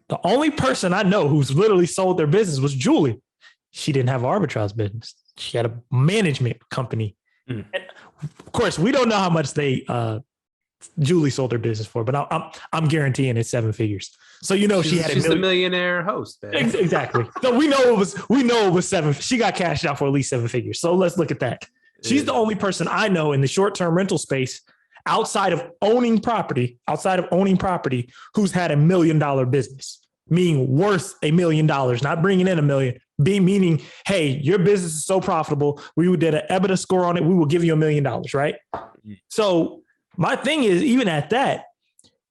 The only person I know who's literally sold their business was Julie. She didn't have an arbitrage business. She had a management company. And of course, we don't know how much Julie sold her business for, but I'm guaranteeing it's 7 figures. So she's a millionaire host. Man. Exactly. So we know it was 7. She got cashed out for at least 7 figures. So let's look at that. She's the only person I know in the short-term rental space outside of owning property, who's had $1 million business, meaning worth $1 million, not bringing in $1 million. Meaning, hey, your business is so profitable, we did an EBITDA score on it, we will give you $1 million, right? So my thing is, even at that,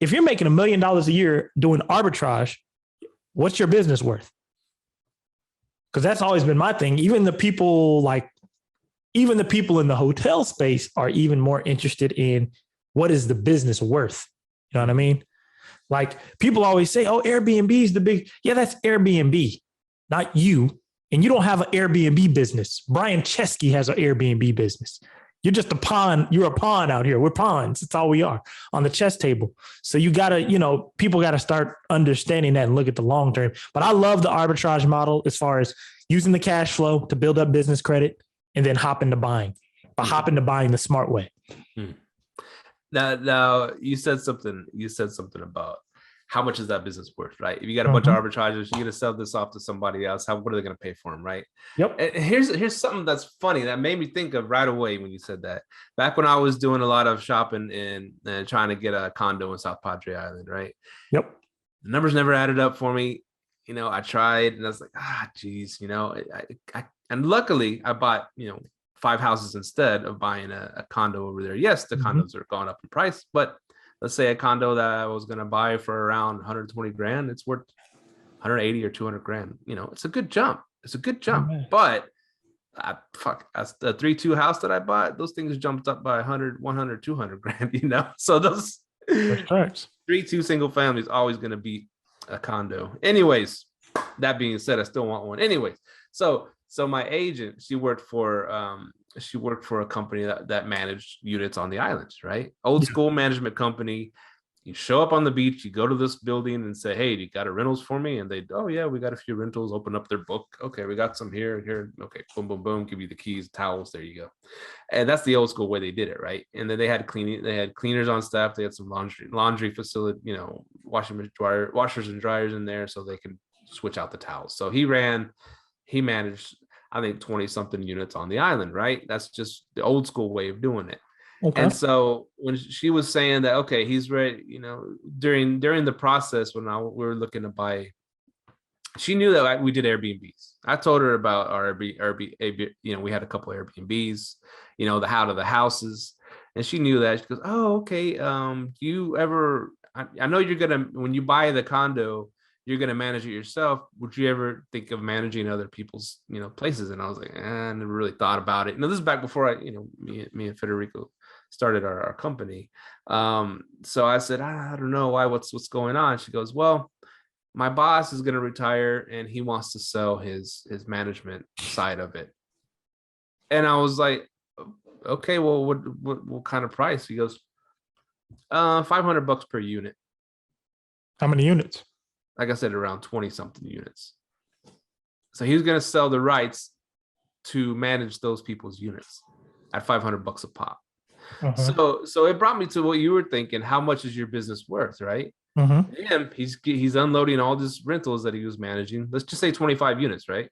if you're making $1 million a year doing arbitrage, what's your business worth? Because that's always been my thing. Even the people in the hotel space are even more interested in what is the business worth. You know what I mean? Like people always say, oh, Airbnb is the big, yeah, that's Airbnb, not you. And you don't have an Airbnb business. Brian Chesky has an Airbnb business. You're just a pawn. You're a pawn out here. We're pawns. That's all we are on the chess table. So you got to, people got to start understanding that and look at the long term. But I love the arbitrage model as far as using the cash flow to build up business credit and then hop into buying the smart way. Now you said something about how much is that business worth, right? If you got a bunch of arbitragers, you're going to sell this off to somebody else. What are they going to pay for them, right? Yep. And here's something that's funny that made me think of right away when you said that. Back when I was doing a lot of shopping and trying to get a condo in South Padre Island, right? Yep. The numbers never added up for me. I tried and I was like, geez, and luckily I bought, 5 houses instead of buying a condo over there. Yes, the condos are gone up in price, but let's say a condo that I was going to buy for around 120 grand, it's worth 180 or 200 grand. It's a good jump. But the 3-2 house that I bought, those things jumped up by 100, 200 grand, So those 3-2 single family is always going to be a condo. Anyways, that being said, I still want one. Anyways, so my agent, she worked for a company that managed units on the islands, right? Old school management company. You show up on the beach, you go to this building and say, hey, you got a rentals for me? And they, oh yeah, we got a few rentals. Open up their book. Okay, we got some here. Okay, boom, boom, boom. Give you the keys, towels. There you go. And that's the old school way they did it, right? And then they had cleaning. They had cleaners on staff. They had some laundry facility, washers and dryers in there, so they can switch out the towels. So he managed, I think 20 something units on the island, right? That's just the old school way of doing it. Okay. And so when she was saying that, okay, he's ready, during the process when we were looking to buy, she knew that we did Airbnbs. I told her about our Airbnb, we had a couple of Airbnbs, the houses, and she knew that. She goes, oh, okay. Do you ever? I know you're gonna, when you buy the condo, you're gonna manage it yourself. Would you ever think of managing other people's, places? And I was like, I never really thought about it. This is back before me and Federico started our company. So I said, I don't know why. What's going on? She goes, well, my boss is going to retire and he wants to sell his management side of it. And I was like, okay, well, what kind of price? He goes, $500 per unit. How many units? Like I said, around 20 something units. So he was going to sell the rights to manage those people's units at $500 a pop. So it brought me to what you were thinking. How much is your business worth, right? Him, he's unloading all these rentals that he was managing. Let's just say 25 units, right?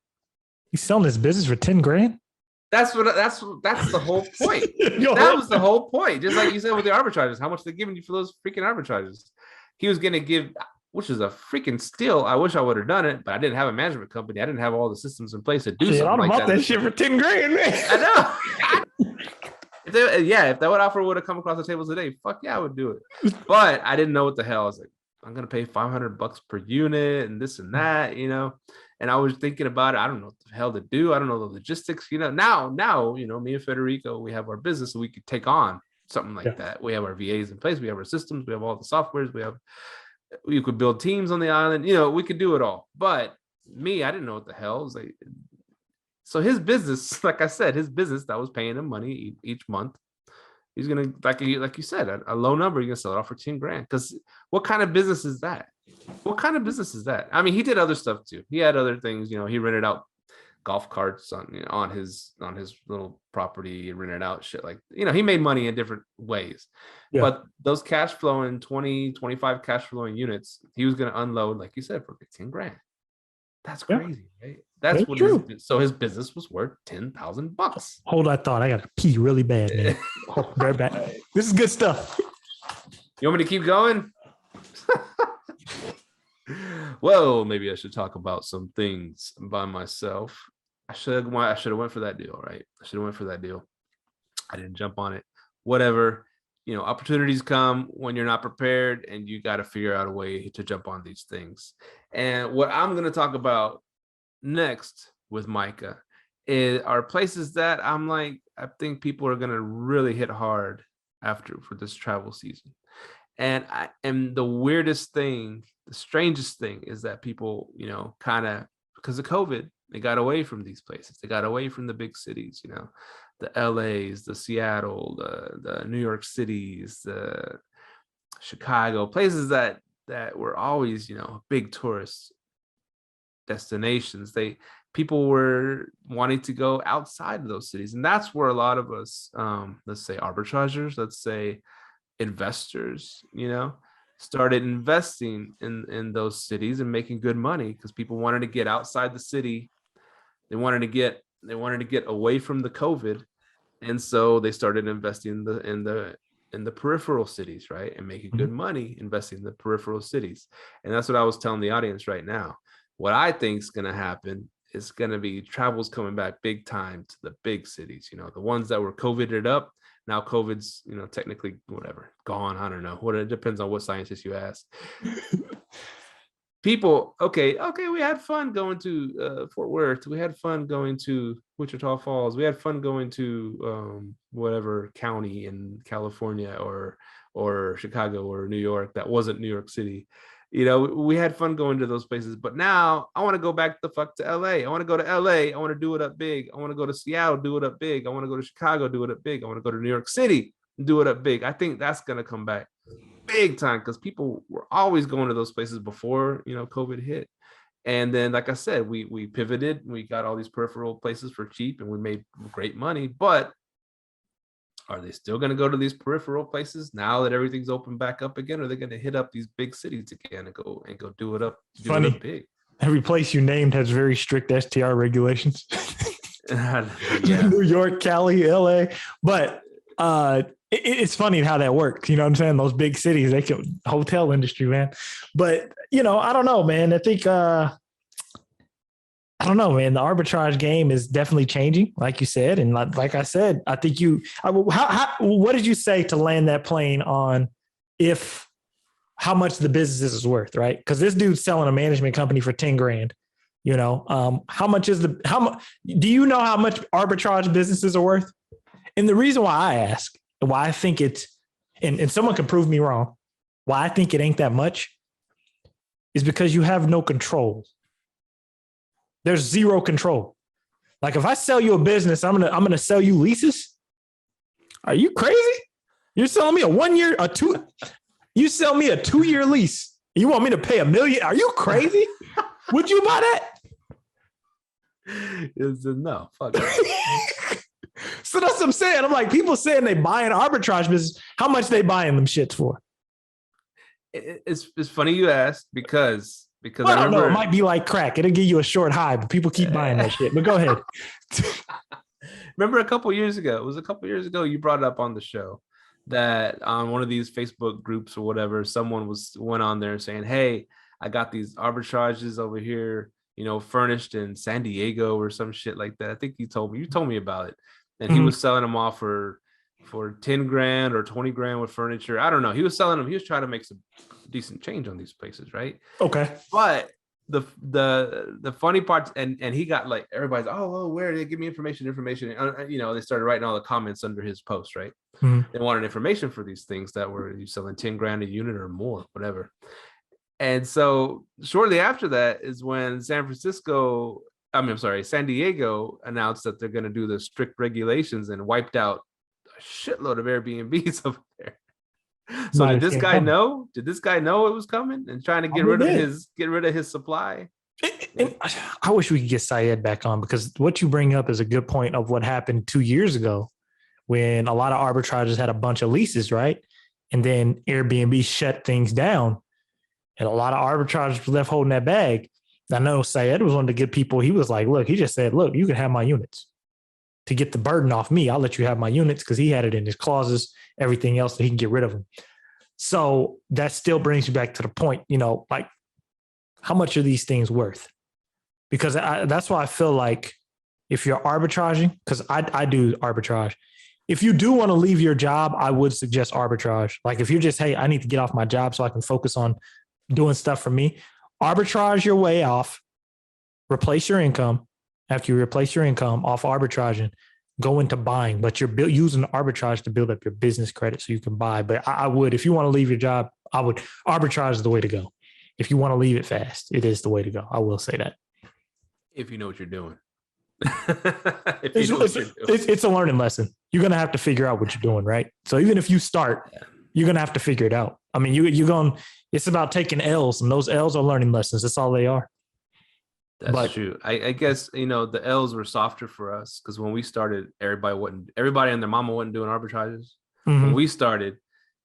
He's selling his business for 10 grand. That's the whole point. That was the whole point. Just like you said with the arbitrages, how much they're giving you for those freaking arbitrages. He was going to give, which is a freaking steal. I wish I would have done it, but I didn't have a management company. I didn't have all the systems in place to do something like that. That shit for 10 grand, man. I know. If that offer would have come across the table today, fuck yeah, I would do it. But I didn't know what the hell. I was like, I'm gonna pay $500 per unit and this and that, And I was thinking about it. I don't know what the hell to do. I don't know the logistics. Now, me and Federico, we have our business, so we could take on something like that. We have our VAs in place. We have our systems. We have all the softwares. We could build teams on the island. We could do it all. But me, I didn't know what the hell. It was like, so his business, like I said, that was paying him money each month. He's gonna, like you said, a low number. You're gonna sell it off for 10 grand. Because what kind of business is that? I mean, he did other stuff too. He had other things. He rented out golf carts on his little property. He rented out shit like, he made money in different ways. Yeah. But those cash flowing 20, 25 cash flowing units, he was gonna unload, like you said, for 10 grand. That's crazy, right? That's what true. His business was worth $10,000. Hold that thought. I gotta pee really bad, man. Right back. This is good stuff. You want me to keep going? Well, maybe I should talk about some things by myself. I should have went for that deal, right? I didn't jump on it. Whatever. Opportunities come when you're not prepared, and you got to figure out a way to jump on these things. And what I'm going to talk about next with Myka are places that I think people are going to really hit hard for this travel season. And the strangest thing is that people, kind of, because of COVID, they got away from these places. They got away from the big cities, the LAs, the Seattle, the New York cities, the Chicago, places that were always, big tourist destinations. People were wanting to go outside of those cities. And that's where a lot of us, let's say arbitragers, let's say investors, started investing in those cities and making good money, because people wanted to get outside the city. They wanted to get away from the COVID. And so they started investing in the peripheral cities, right? And making good money investing in the peripheral cities. And that's what I was telling the audience right now. What I think is going to happen is going to be travel's coming back big time to the big cities, the ones that were COVIDed up. Now COVID's, technically whatever, gone. I don't know. It depends on what scientist you ask. People, okay, we had fun going to Fort Worth. We had fun going to Wichita Falls. We had fun going to whatever county in California or Chicago or New York that wasn't New York City. We had fun going to those places. But now I want to go back the fuck to LA. I want to go to LA. I want to do it up big. I want to go to Seattle, do it up big. I want to go to Chicago, do it up big. I want to go to New York City, do it up big. I think that's going to come back big time, because people were always going to those places before COVID hit. And then, like I said, we pivoted. We got all these peripheral places for cheap, and we made great money. But are they still going to go to these peripheral places now that everything's open back up again? Or are they going to hit up these big cities again and go do it up? Funny. It up big. Every place you named has very strict STR regulations. Yeah. New York, Cali, LA. But It's funny how that works. You know what I'm saying? Those big cities, they can hotel industry, man. But I don't know, man. I think I don't know, man. The arbitrage game is definitely changing, like you said, and like I said, I think what did you say to land that plane on how much the business is worth, right? Because this dude's selling a management company for 10 grand. How much do you know how much arbitrage businesses are worth? And the reason why I ask, why I think and someone can prove me wrong, why I think it ain't that much is because you have no control. There's zero control. Like if I sell you a business, I'm gonna sell you leases. Are you crazy? You're selling me you sell me a 2-year lease. You want me to pay $1 million? Are you crazy? Would you buy that? No, fuck it. So that's what I'm saying. I'm like, people saying they buying arbitrage business. How much they buying them shits for? It's funny you asked because I don't know. It might be like crack. It'll give you a short high, but people keep buying that shit. But go ahead. Remember a couple years ago, you brought it up on the show that on one of these Facebook groups or whatever, someone went on there saying, "Hey, I got these arbitrages over here, furnished in San Diego or some shit like that." I think you told me about it, and he was selling them off for 10 grand or 20 grand with furniture. I don't know. He was selling them. He was trying to make some decent change on these places, right? Okay. But the funny part, and he got like everybody's, oh, where they give me information. They started writing all the comments under his post, right? They wanted information for these things that were you selling 10 grand a unit or more, whatever. And so shortly after that is when San Diego announced that they're going to do the strict regulations and wiped out a shitload of Airbnbs over there. So did this guy know? Did this guy know it was coming and trying to get rid of his supply? I wish we could get Syed back on, because what you bring up is a good point of what happened 2 years ago when a lot of arbitragers had a bunch of leases, right? And then Airbnb shut things down and a lot of arbitragers were left holding that bag. I know Syed was one of the good people. He was like, he just said, look, you can have my units. To get the burden off me, I'll let you have my units, because he had it in his clauses, everything else, that he can get rid of them. So that still brings you back to the point, like how much are these things worth? Because that's why I feel like if you're arbitraging, because I do arbitrage. If you do want to leave your job, I would suggest arbitrage. Like if you're just, hey, I need to get off my job so I can focus on doing stuff for me, arbitrage your way off, replace your income. After you replace your income off arbitraging, go into buying, but you're using arbitrage to build up your business credit so you can buy. But I would, if you want to leave your job, arbitrage is the way to go. If you want to leave it fast, it is the way to go. I will say that. If you know what you're doing. It's a learning lesson. You're going to have to figure out what you're doing, right? So even if you start, you're going to have to figure it out. I mean, it's about taking L's, and those L's are learning lessons. That's all they are. That's true. I guess, the L's were softer for us because when we started, everybody and their mama wasn't doing arbitrages. Mm-hmm. When we started,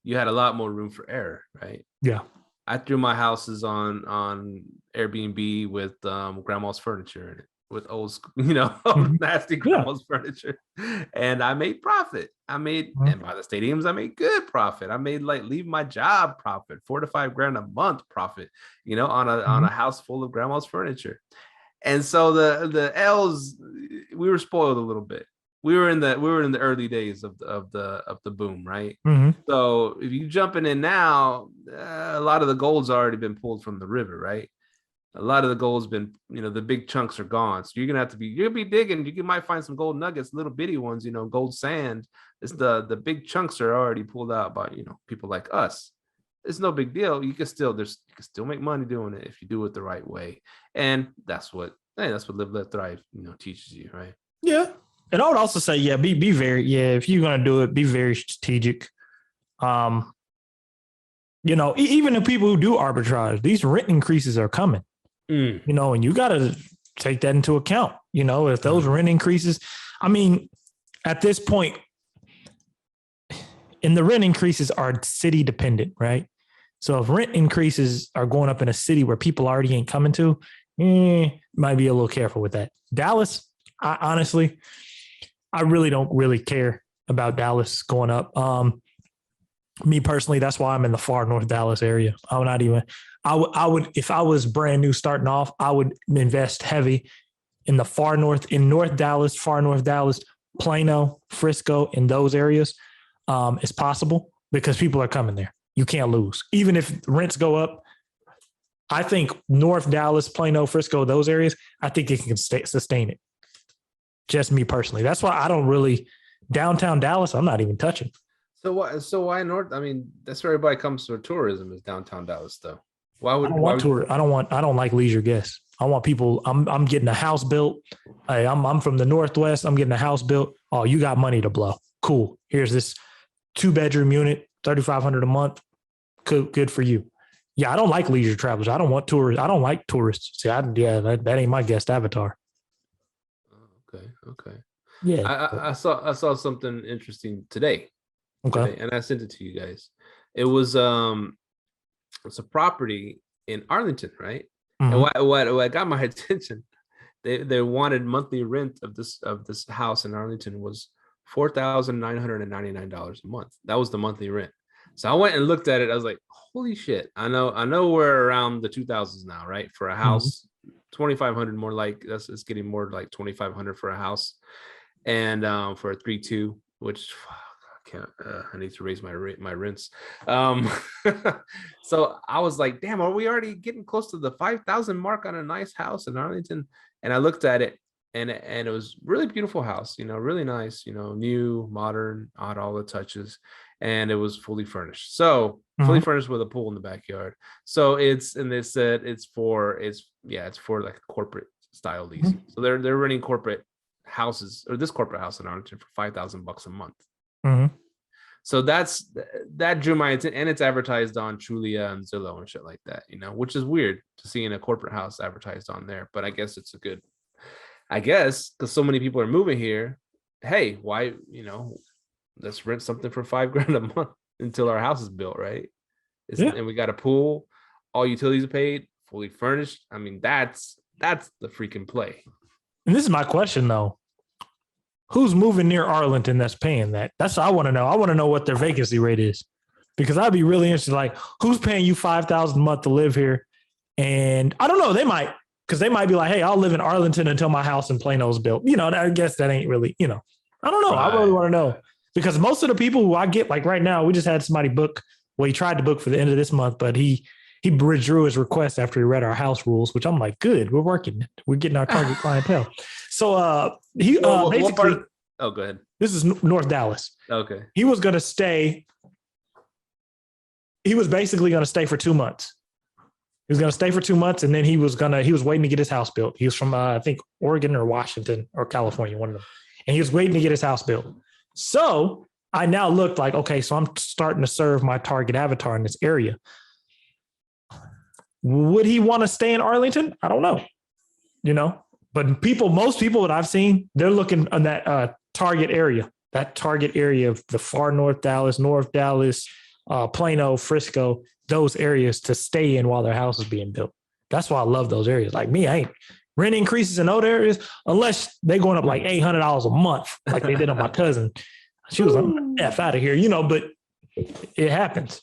you had a lot more room for error, right? Yeah. I threw my houses on Airbnb with grandma's furniture in it, with old, nasty grandma's furniture. And I made profit. And by the stadiums, I made good profit. I made leave my job profit, $4 to $5 grand a month profit, on a house full of grandma's furniture. And so the L's, we were spoiled a little bit. We were in the early days of the boom, right? Mm-hmm. So if you jumping in now, a lot of the gold's already been pulled from the river, right? A lot of the gold's been, the big chunks are gone. So you're gonna be digging. You might find some gold nuggets, little bitty ones, gold sand. It's the big chunks are already pulled out by people like us. It's no big deal. You can still make money doing it if you do it the right way. And that's what Live Let Thrive teaches you, right? Yeah. And I would also say, be very, if you're gonna do it, be very strategic. Even the people who do arbitrage, these rent increases are coming. And you got to take that into account. If those rent increases, at this point, and the rent increases are city dependent, right? So if rent increases are going up in a city where people already ain't coming to, might be a little careful with that. Dallas, I really don't really care. about Dallas going up. Me personally, that's why I'm in the far north Dallas area. I'm not even. I would if I was brand new starting off, I would invest heavy in the far north, in North Dallas, far North Dallas, Plano, Frisco, in those areas, as possible, because people are coming there. You can't lose, even if rents go up. I think North Dallas, Plano, Frisco, those areas, I think it can sustain it. Just me personally. That's why I don't really downtown Dallas. I'm not even touching. So why North? I mean, that's where everybody comes for tourism is downtown Dallas, though. Why would I don't like leisure guests. I want people. I'm getting a house built. Hey, I'm from the Northwest. I'm getting a house built. Oh, you got money to blow. Cool. Here's this 2-bedroom unit, $3,500 a month. Good for you. Yeah, I don't like leisure travelers. I don't want tourists. I don't like tourists. See, that ain't my guest avatar. Okay. Yeah. I saw something interesting today. Okay. And I sent it to you guys. It was it's a property in Arlington, right? Mhm. And what got my attention, they wanted monthly rent of this house in Arlington was $4,999 a month. That was the monthly rent. So I went and looked at it. I was like, holy shit. I know we're around the 2000s now, right? For a house, 2,500 more like it's getting more like 2,500 for a house. And for a 3-2, which I need to raise my rents. So I was like, damn, are we already getting close to the 5,000 mark on a nice house in Arlington? And I looked at it, and it was really beautiful house, really nice, new, modern, odd, all the touches, and it was fully furnished. So fully furnished with a pool in the backyard. So they said it's for like corporate style leasing. So they're renting corporate houses, or this corporate house in Arlington, for $5,000 a month. So that drew my attention, and it's advertised on Trulia and Zillow and shit like that, which is weird to see in a corporate house advertised on there. But I guess it's because so many people are moving here. Hey, why, let's rent something for $5,000 a month until our house is built, right? And we got a pool, all utilities are paid, fully furnished. I mean, that's the freaking play. And this is my question though. Who's moving near Arlington that's paying that? That's what I want to know. I want to know what their vacancy rate is, because I'd be really interested. Like, who's paying you $5,000 a month to live here? And I don't know. They might be like, hey, I'll live in Arlington until my house in Plano's built. I guess that ain't really, I don't know. Right. I really want to know, because most of the people who I get, like right now, we just had somebody book. Well, he tried to book for the end of this month, but he withdrew his request after he read our house rules, which I'm like, good, we're working. We're getting our target clientele. So basically, go ahead. This is North Dallas. Okay. He was going to stay. He was basically going to stay for 2 months. He was going to stay for 2 months, and then he was waiting to get his house built. He was from, I think, Oregon or Washington or California, one of them. And he was waiting to get his house built. So I now looked like, okay, so I'm starting to serve my target avatar in this area. Would he want to stay in Arlington? I don't know, but most people that I've seen, they're looking on that target area of the far North Dallas, Plano, Frisco, those areas to stay in while their house is being built. That's why I love those areas. Like me, I ain't rent increases in those areas unless they're going up like $800 a month, like they did on my cousin. She was like, F out of here, but it happens.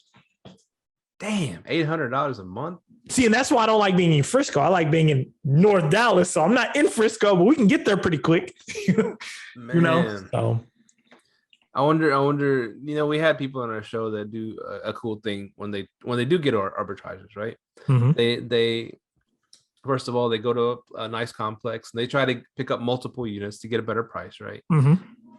Damn, $800 a month. See, and that's why I don't like being in Frisco. I like being in North Dallas. So I'm not in Frisco, but we can get there pretty quick. So I wonder, we had people on our show that do a cool thing when they do get arbitrages, right? They first of all, they go to a nice complex and they try to pick up multiple units to get a better price, right?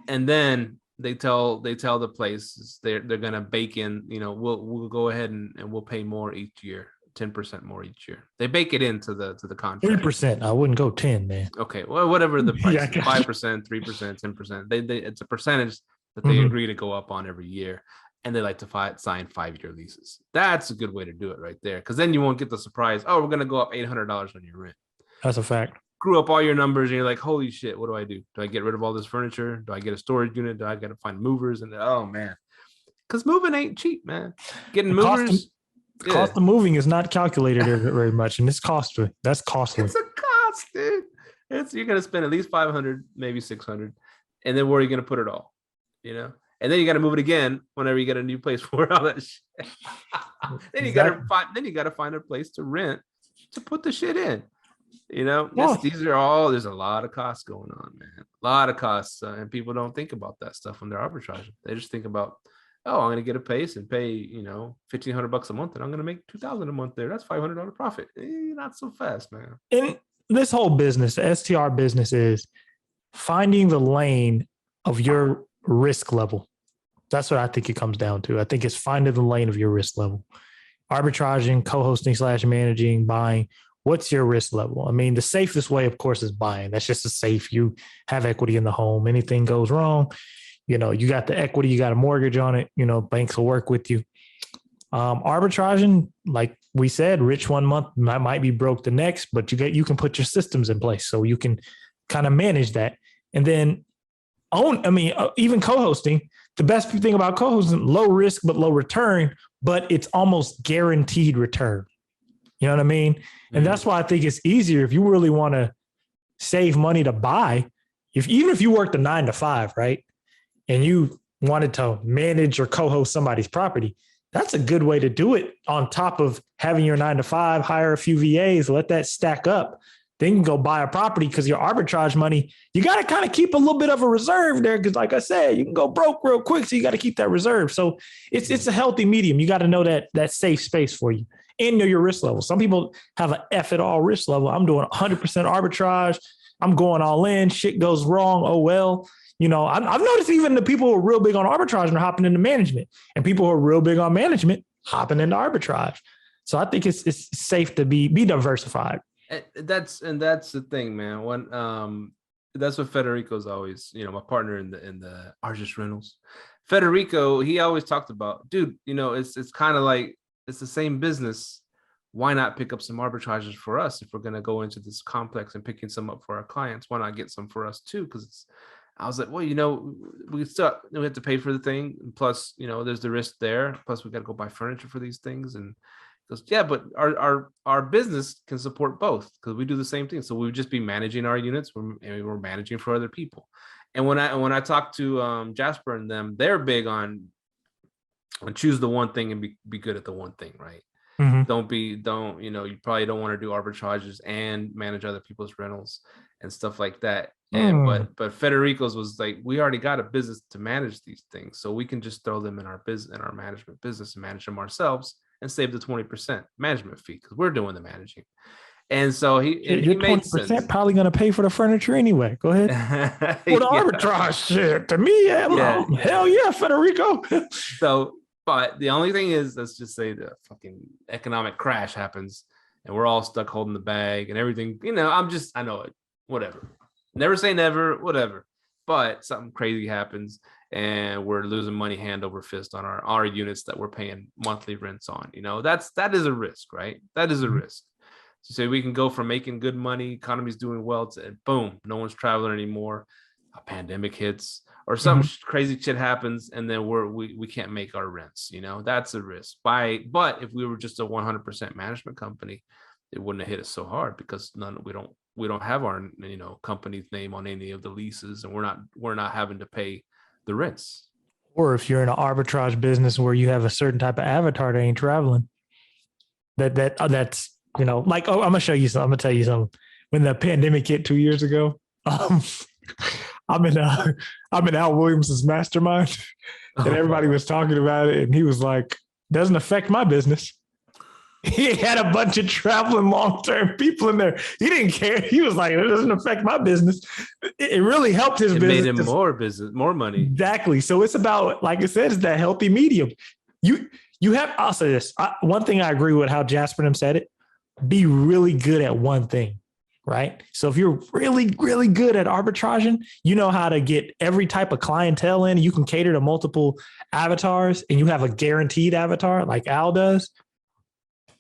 And then they tell the place they're gonna bake in, we'll go ahead and we'll pay more each year, 10% more each year. They bake it into the contract. 3%. I wouldn't go 10, man. Okay, well, whatever the price, 5%, 3%, 10%. They it's a percentage that they agree to go up on every year, and they like to sign 5-year leases. That's a good way to do it right there, because then you won't get the surprise. Oh, we're gonna go up $800 on your rent. That's a fact. Screw up all your numbers, and you're like, holy shit, what do I do? Do I get rid of all this furniture? Do I get a storage unit? Do I got to find movers? And oh man, because moving ain't cheap, man. Getting movers. The cost of moving is not calculated very much, and it's costly. That's costly. It's a cost, dude. You're gonna spend at least $500, maybe $600, and then where are you gonna put it all? you know, and then you got to move it again whenever you get a new place for all that shit. Then you got to find a place to rent to put the shit in. You know, these are all, there's a lot of costs going on, man. A lot of costs. And people don't think about that stuff when they're arbitraging. They just think about, oh, I'm going to get a place and pay, you know, $1,500 a month and I'm going to make $2,000 a month there. That's $500 profit. Not so fast, man. And this whole business, the STR business, is finding the lane of your risk level. That's what I think it comes down to. I think it's finding the lane of your risk level. Arbitraging, co-hosting / managing, buying. What's your risk level? I mean, the safest way, of course, is buying. That's just a safe. You have equity in the home. Anything goes wrong, you know, you got the equity, you got a mortgage on it, you know, banks will work with you. Arbitraging, like we said, rich one month might be broke the next, but you can put your systems in place so you can kind of manage that. And then even co-hosting, the best thing about co-hosting, low risk, but low return, but it's almost guaranteed return. You know what I mean? And that's why I think it's easier if you really want to save money to buy. Even if you worked a 9 to 5, right? And you wanted to manage or co-host somebody's property, that's a good way to do it on top of having your 9 to 5, hire a few VAs, let that stack up. Then you can go buy a property because your arbitrage money, you got to kind of keep a little bit of a reserve there. Because like I said, you can go broke real quick. So you got to keep that reserve. So it's a healthy medium. You got to know that safe space for you and know your risk level. Some people have an F at all risk level. I'm doing 100% arbitrage. I'm going all in. Shit goes wrong. Oh, well. You know, I've noticed even the people who are real big on arbitrage are hopping into management, and people who are real big on management hopping into arbitrage. So I think it's safe to be diversified. That's the thing, man. When that's what Federico's always, you know, my partner in the Argis Rentals. Federico, he always talked about, dude, you know, it's kind of like it's the same business. Why not pick up some arbitrages for us if we're gonna go into this complex and picking some up for our clients? Why not get some for us too? Because I was like, well, you know, we have to pay for the thing. And plus, you know, there's the risk there. Plus, we got to go buy furniture for these things. And he goes, yeah, but our business can support both because we do the same thing. So we would just be managing our units. We're managing for other people. And when I talked to Jasper and them, they're big on choose the one thing and be good at the one thing, right? Mm-hmm. You know, you probably don't want to do arbitrages and manage other people's rentals and stuff like that. And but Federico's was like, we already got a business to manage these things, so we can just throw them in our business, in our management business, and manage them ourselves and save the 20% management fee because we're doing the managing. And so he made 20% sense. Probably going to pay for the furniture anyway. Go ahead. For the arbitrage shit to me, hell yeah, Federico. So, but the only thing is, let's just say the fucking economic crash happens and we're all stuck holding the bag and everything. You know, I know it. Whatever. Never say never, whatever. But something crazy happens and we're losing money hand over fist on our units that we're paying monthly rents on. You know, that is a risk, right? That is a risk. So say we can go from making good money, economy's doing well, to boom, no one's traveling anymore, a pandemic hits, or some crazy shit happens, and then we can't make our rents. You know, that's a risk. But if we were just a 100% management company, it wouldn't have hit us so hard because we don't have our, you know, company's name on any of the leases, and we're not having to pay the rents. Or if you're in an arbitrage business where you have a certain type of avatar that ain't traveling, that's, you know, like, oh, I'm gonna show you something. I'm gonna tell you something. When the pandemic hit 2 years ago, I'm in Al Williams's mastermind, and everybody was talking about it, and he was like, "Doesn't affect my business." He had a bunch of traveling long-term people in there. He didn't care. He was like, it doesn't affect my business. It really helped his business. It made him more money. Exactly. So it's about, like I said, it's that healthy medium. You have, I'll say this. One thing I agree with how Jasper and him said it, be really good at one thing, right? So if you're really, really good at arbitraging, you know how to get every type of clientele in. You can cater to multiple avatars and you have a guaranteed avatar like Al does.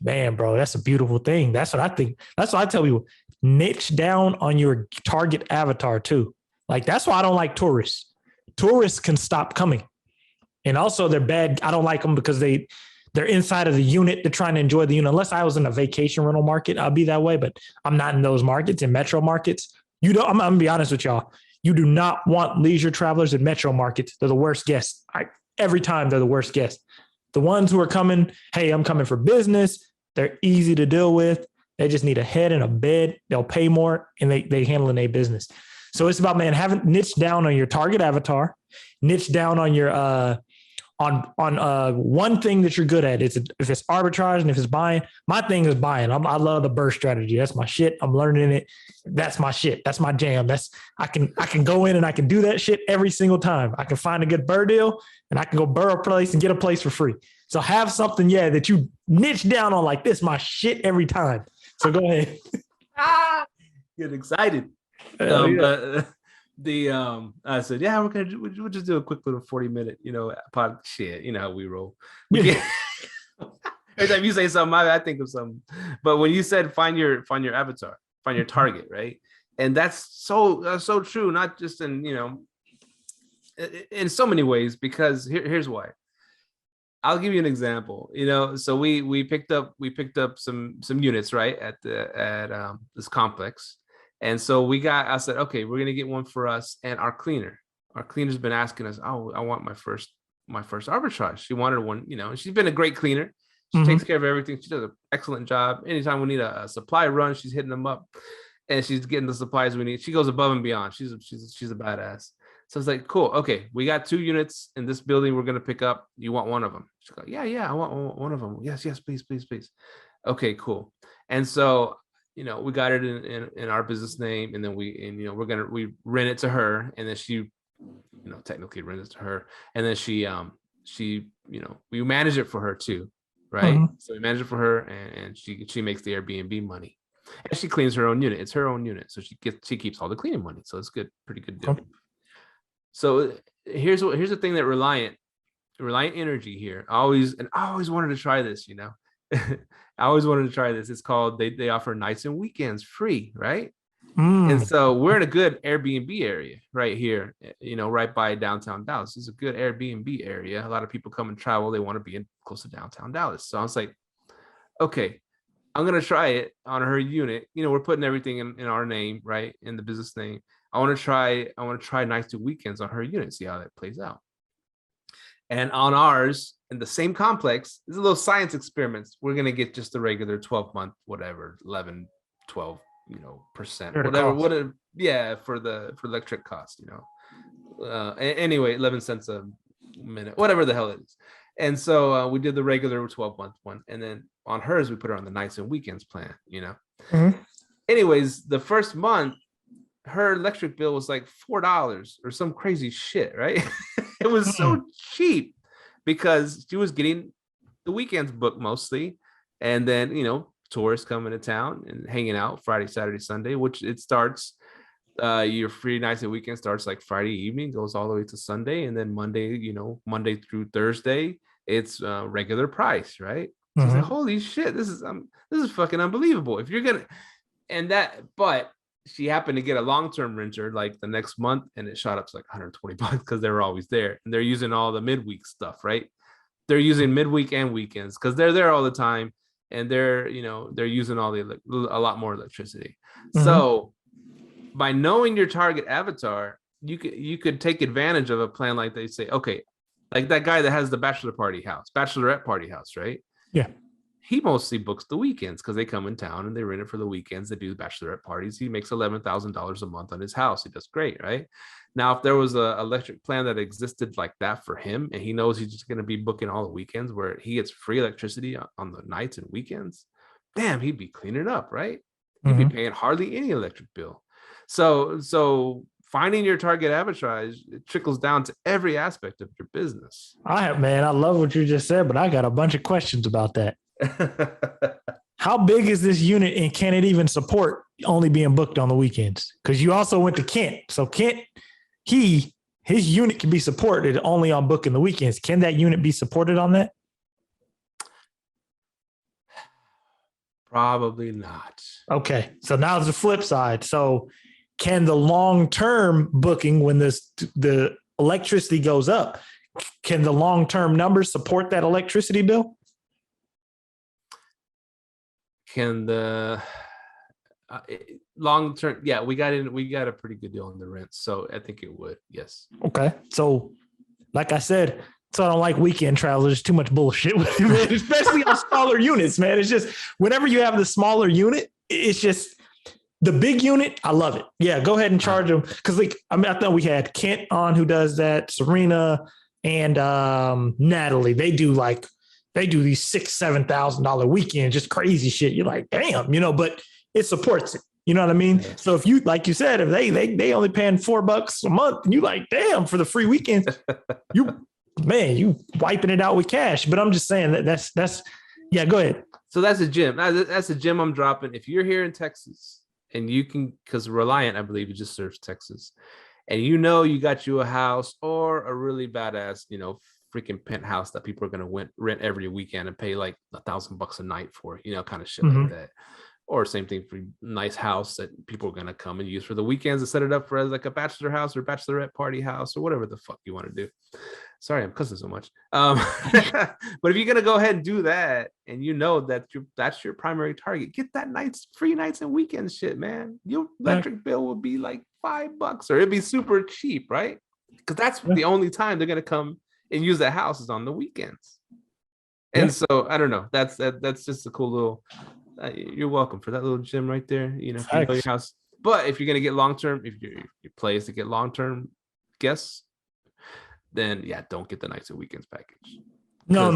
Man, bro, that's a beautiful thing. That's what I think. That's what I tell people. Niche down on your target avatar too. Like, that's why I don't like tourists. Tourists can stop coming. And also they're bad. I don't like them because they're inside of the unit. They're trying to enjoy the unit. Unless I was in a vacation rental market, I'll be that way. But I'm not in those markets, in metro markets. I'm going to be honest with y'all. You do not want leisure travelers in metro markets. They're the worst guests. Every time they're the worst guests. The ones who are coming, hey, I'm coming for business. They're easy to deal with. They just need a head and a bed. They'll pay more and they handle their business. So it's about, man, having niche down on your target avatar, niche down on your on one thing that you're good at. If it's arbitrage and if it's buying, my thing is buying. I love the BRRRR strategy. That's my shit. I'm learning it. That's my shit. That's my jam. I can go in and I can do that shit every single time. I can find a good BRRRR deal and I can go BRRRR a place and get a place for free. So have something, that you niche down on like this, my shit every time. So go ahead. Get excited. I said, yeah, we'll just do a quick little 40-minute, pod shit. You know how we roll. Every time you say something, I think of something. But when you said find your avatar, find your target, right? And that's so true, not just in so many ways, because here's why. I'll give you an example. So we picked up some units, right, at this complex. And so I said, okay, we're gonna get one for us and our cleaner's been asking us, oh, I want my first arbitrage. She wanted one, she's been a great cleaner. She takes care of everything. She does an excellent job. Anytime we need a supply run, she's hitting them up and she's getting the supplies we need. She goes above and beyond. She's a badass. So it's like, cool. Okay, we got 2 units in this building we're gonna pick up. You want one of them? She's like, yeah, I want one of them. Yes, please. Okay, cool. And so we got it in our business name, and then we rent it to her, and then she, technically rent it to her, and then she we manage it for her too, right? So we manage it for her, and she makes the Airbnb money, and she cleans her own unit. It's her own unit, so she keeps all the cleaning money. So it's good, pretty good deal. So here's the thing that Reliant Energy here. I always wanted to try this, I always wanted to try this. It's called, they offer nights and weekends free, right? And so we're in a good Airbnb area right here, right by downtown Dallas. It's a good Airbnb area. A lot of people come and travel. They want to be close to downtown Dallas. So I was like, okay, I'm going to try it on her unit. We're putting everything in our name, right? In the business name. I want to try nights to weekends on her unit, see how that plays out. And on ours, in the same complex, there's a little science experiments. We're going to get just the regular 12-month, whatever, 11, 12, percent, whatever. Yeah, for the electric cost, anyway, 11 cents a minute, whatever the hell it is. And so we did the regular 12-month one. And then on hers, we put her on the nights and weekends plan, Anyways, the first month, her electric bill was like $4 or some crazy shit, right? It was so cheap because she was getting the weekends booked mostly, and then tourists coming to town and hanging out Friday, Saturday, Sunday, which it starts your free nights and weekends starts like Friday evening, goes all the way to Sunday, and then Monday through Thursday it's regular price, right? So it's like, holy shit, this is fucking unbelievable. If you're gonna but she happened to get a long-term renter like the next month, and it shot up to like $120 because they were always there, and they're using all the midweek stuff, right? They're using midweek and weekends because they're there all the time, and they're using a lot more electricity. So by knowing your target avatar, you could take advantage of a plan like they say, okay, like that guy that has the bachelorette party house, right? Yeah. He mostly books the weekends because they come in town and they rent it for the weekends. They do the bachelorette parties. He makes $11,000 a month on his house. He does great, right? Now, if there was an electric plan that existed like that for him, and he knows he's just going to be booking all the weekends where he gets free electricity on the nights and weekends, damn, he'd be cleaning up, right? He'd be paying hardly any electric bill. So finding your target arbitrage, it trickles down to every aspect of your business. I love what you just said, but I got a bunch of questions about that. How big is this unit, and can it even support only being booked on the weekends? Because you also went to Kent. So Kent, his unit can be supported only on booking the weekends. Can that unit be supported on that? Probably not. Okay. So now it's the flip side. So can the long-term booking, when the electricity goes up, can the long-term numbers support that electricity bill? Can the long term, yeah, we got a pretty good deal on the rent, so I think it would. Yes. Okay. So, like I said, so I don't like weekend travel. There's too much bullshit with it, man, especially on smaller units, man. It's just whenever you have the smaller unit, it's just the big unit. I love it. Yeah, go ahead and charge them because, like, I mean, I thought we had Kent on who does that, Serena and Natalie. They do these $6,000-$7,000 weekends, just crazy shit. You're like, damn, but it supports it. You know what I mean? Yeah. So if you, like you said, if they only paying $4 a month, and you like, damn, for the free weekends, you wiping it out with cash. But I'm just saying that's yeah. Go ahead. So that's a gem. That's a gem I'm dropping. If you're here in Texas and you can, because Reliant, I believe, it just serves Texas, and you got you a house or a really badass, freaking penthouse that people are going to rent every weekend and pay like $1,000 a night for, kind of shit like that. Or same thing for a nice house that people are going to come and use for the weekends to set it up for as like a bachelor house or bachelorette party house or whatever the fuck you want to do. Sorry, I'm cussing so much. But if you're going to go ahead and do that and that's your primary target, get that free nights and weekends shit, man. Your electric bill will be like $5 or it'd be super cheap, right? Because that's the only time they're going to come and use that house is on the weekends. And so I don't know. That's just a cool little. You're welcome for that little gym right there. You know your house. But if you're gonna get long term, if your place to get long term guests, then don't get the nights and weekends package. No.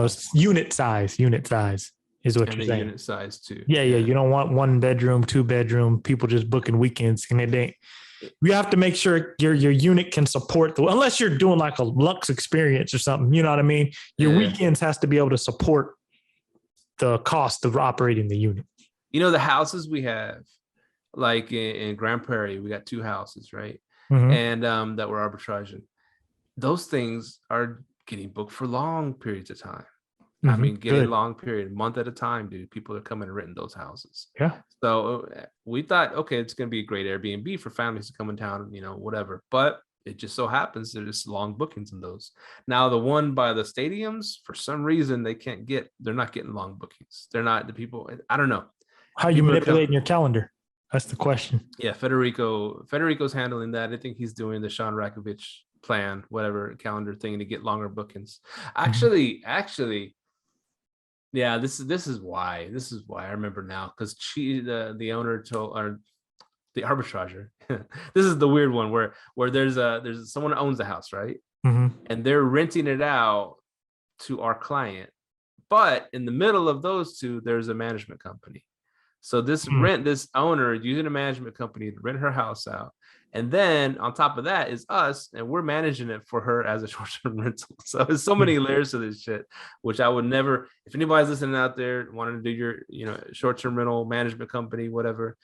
It's unit size. Unit size is what you're saying. Unit size too. Yeah. You don't want 1 bedroom, 2 bedroom. People just booking weekends, and it ain't. You have to make sure your unit can support unless you're doing like a luxe experience or something. You know what I mean? Your weekends has to be able to support the cost of operating the unit. The houses we have, like in Grand Prairie, we got 2 houses, right? And that we're arbitraging. Those things are getting booked for long periods of time. I mean, getting long period, a month at a time, dude. People are coming and renting those houses. Yeah. So we thought, okay, it's going to be a great Airbnb for families to come in town, whatever. But it just so happens there's long bookings in those. Now, the one by the stadiums, for some reason, they're not getting long bookings. They're not the people. I don't know. How you manipulating your calendar? That's the question. Yeah, Federico's handling that. I think he's doing the Sean Rakovic plan, whatever calendar thing to get longer bookings. Actually, yeah, this is why I remember now, because the owner told, or the arbitrager, this is the weird one where there's someone owns the house, right? And they're renting it out to our client, but in the middle of those two, there's a management company. So this owner is using a management company to rent her house out. And then on top of that is us, and we're managing it for her as a short-term rental. So there's so many layers to this shit, which I would never, if anybody's listening out there wanting to do your, short-term rental management company, whatever,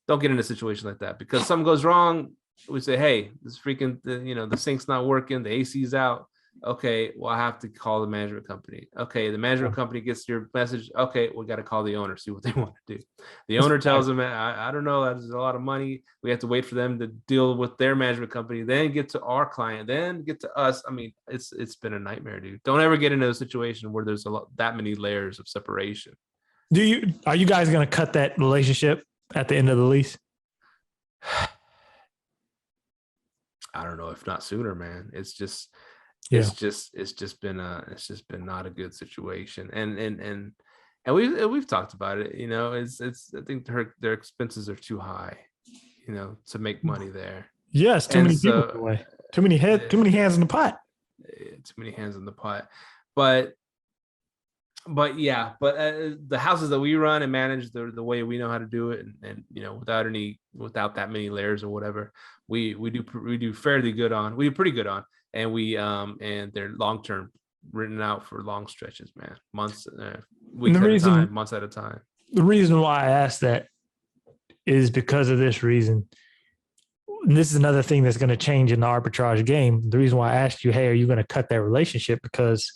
don't get in a situation like that, because something goes wrong. We say, hey, this freaking, the sink's not working, the AC's out. Okay, well, I have to call the management company. Okay, the management company gets your message. Okay, we got to call the owner, see what they want to do. The owner tells them, I don't know, that's a lot of money. We have to wait for them to deal with their management company, then get to our client, then get to us. I mean, it's been a nightmare, dude. Don't ever get into a situation where there's that many layers of separation. Are you guys going to cut that relationship at the end of the lease? I don't know, if not sooner, man. It's just been not a good situation, and we've talked about it. It's I think their expenses are too high, to make money there. Yes, too many people away. Too many hands in the pot. Too many hands in the pot, but the houses that we run and manage the way we know how to do it, and without that many layers or whatever, we do fairly good on. We do pretty good on. And and they're long term, written out for long stretches, man, months, weeks at a time, months at a time. The reason why I asked that is because of this reason. And this is another thing that's going to change in the arbitrage game. The reason why I asked you, hey, are you going to cut that relationship? Because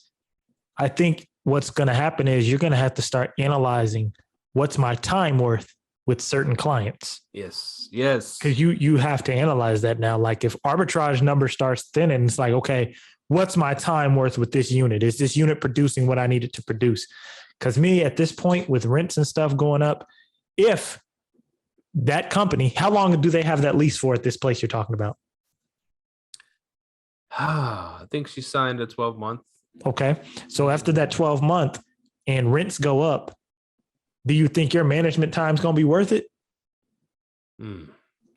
I think what's going to happen is you're going to have to start analyzing what's my time worth with certain clients. Yes. Because you have to analyze that now. Like if arbitrage number starts thinning, it's like, okay, what's my time worth with this unit? Is this unit producing what I need it to produce? Because me at this point with rents and stuff going up, if that company, how long do they have that lease for at this place you're talking about? I think she signed a 12-month. Okay. So after that 12-month and rents go up, do you think your management time is going to be worth it?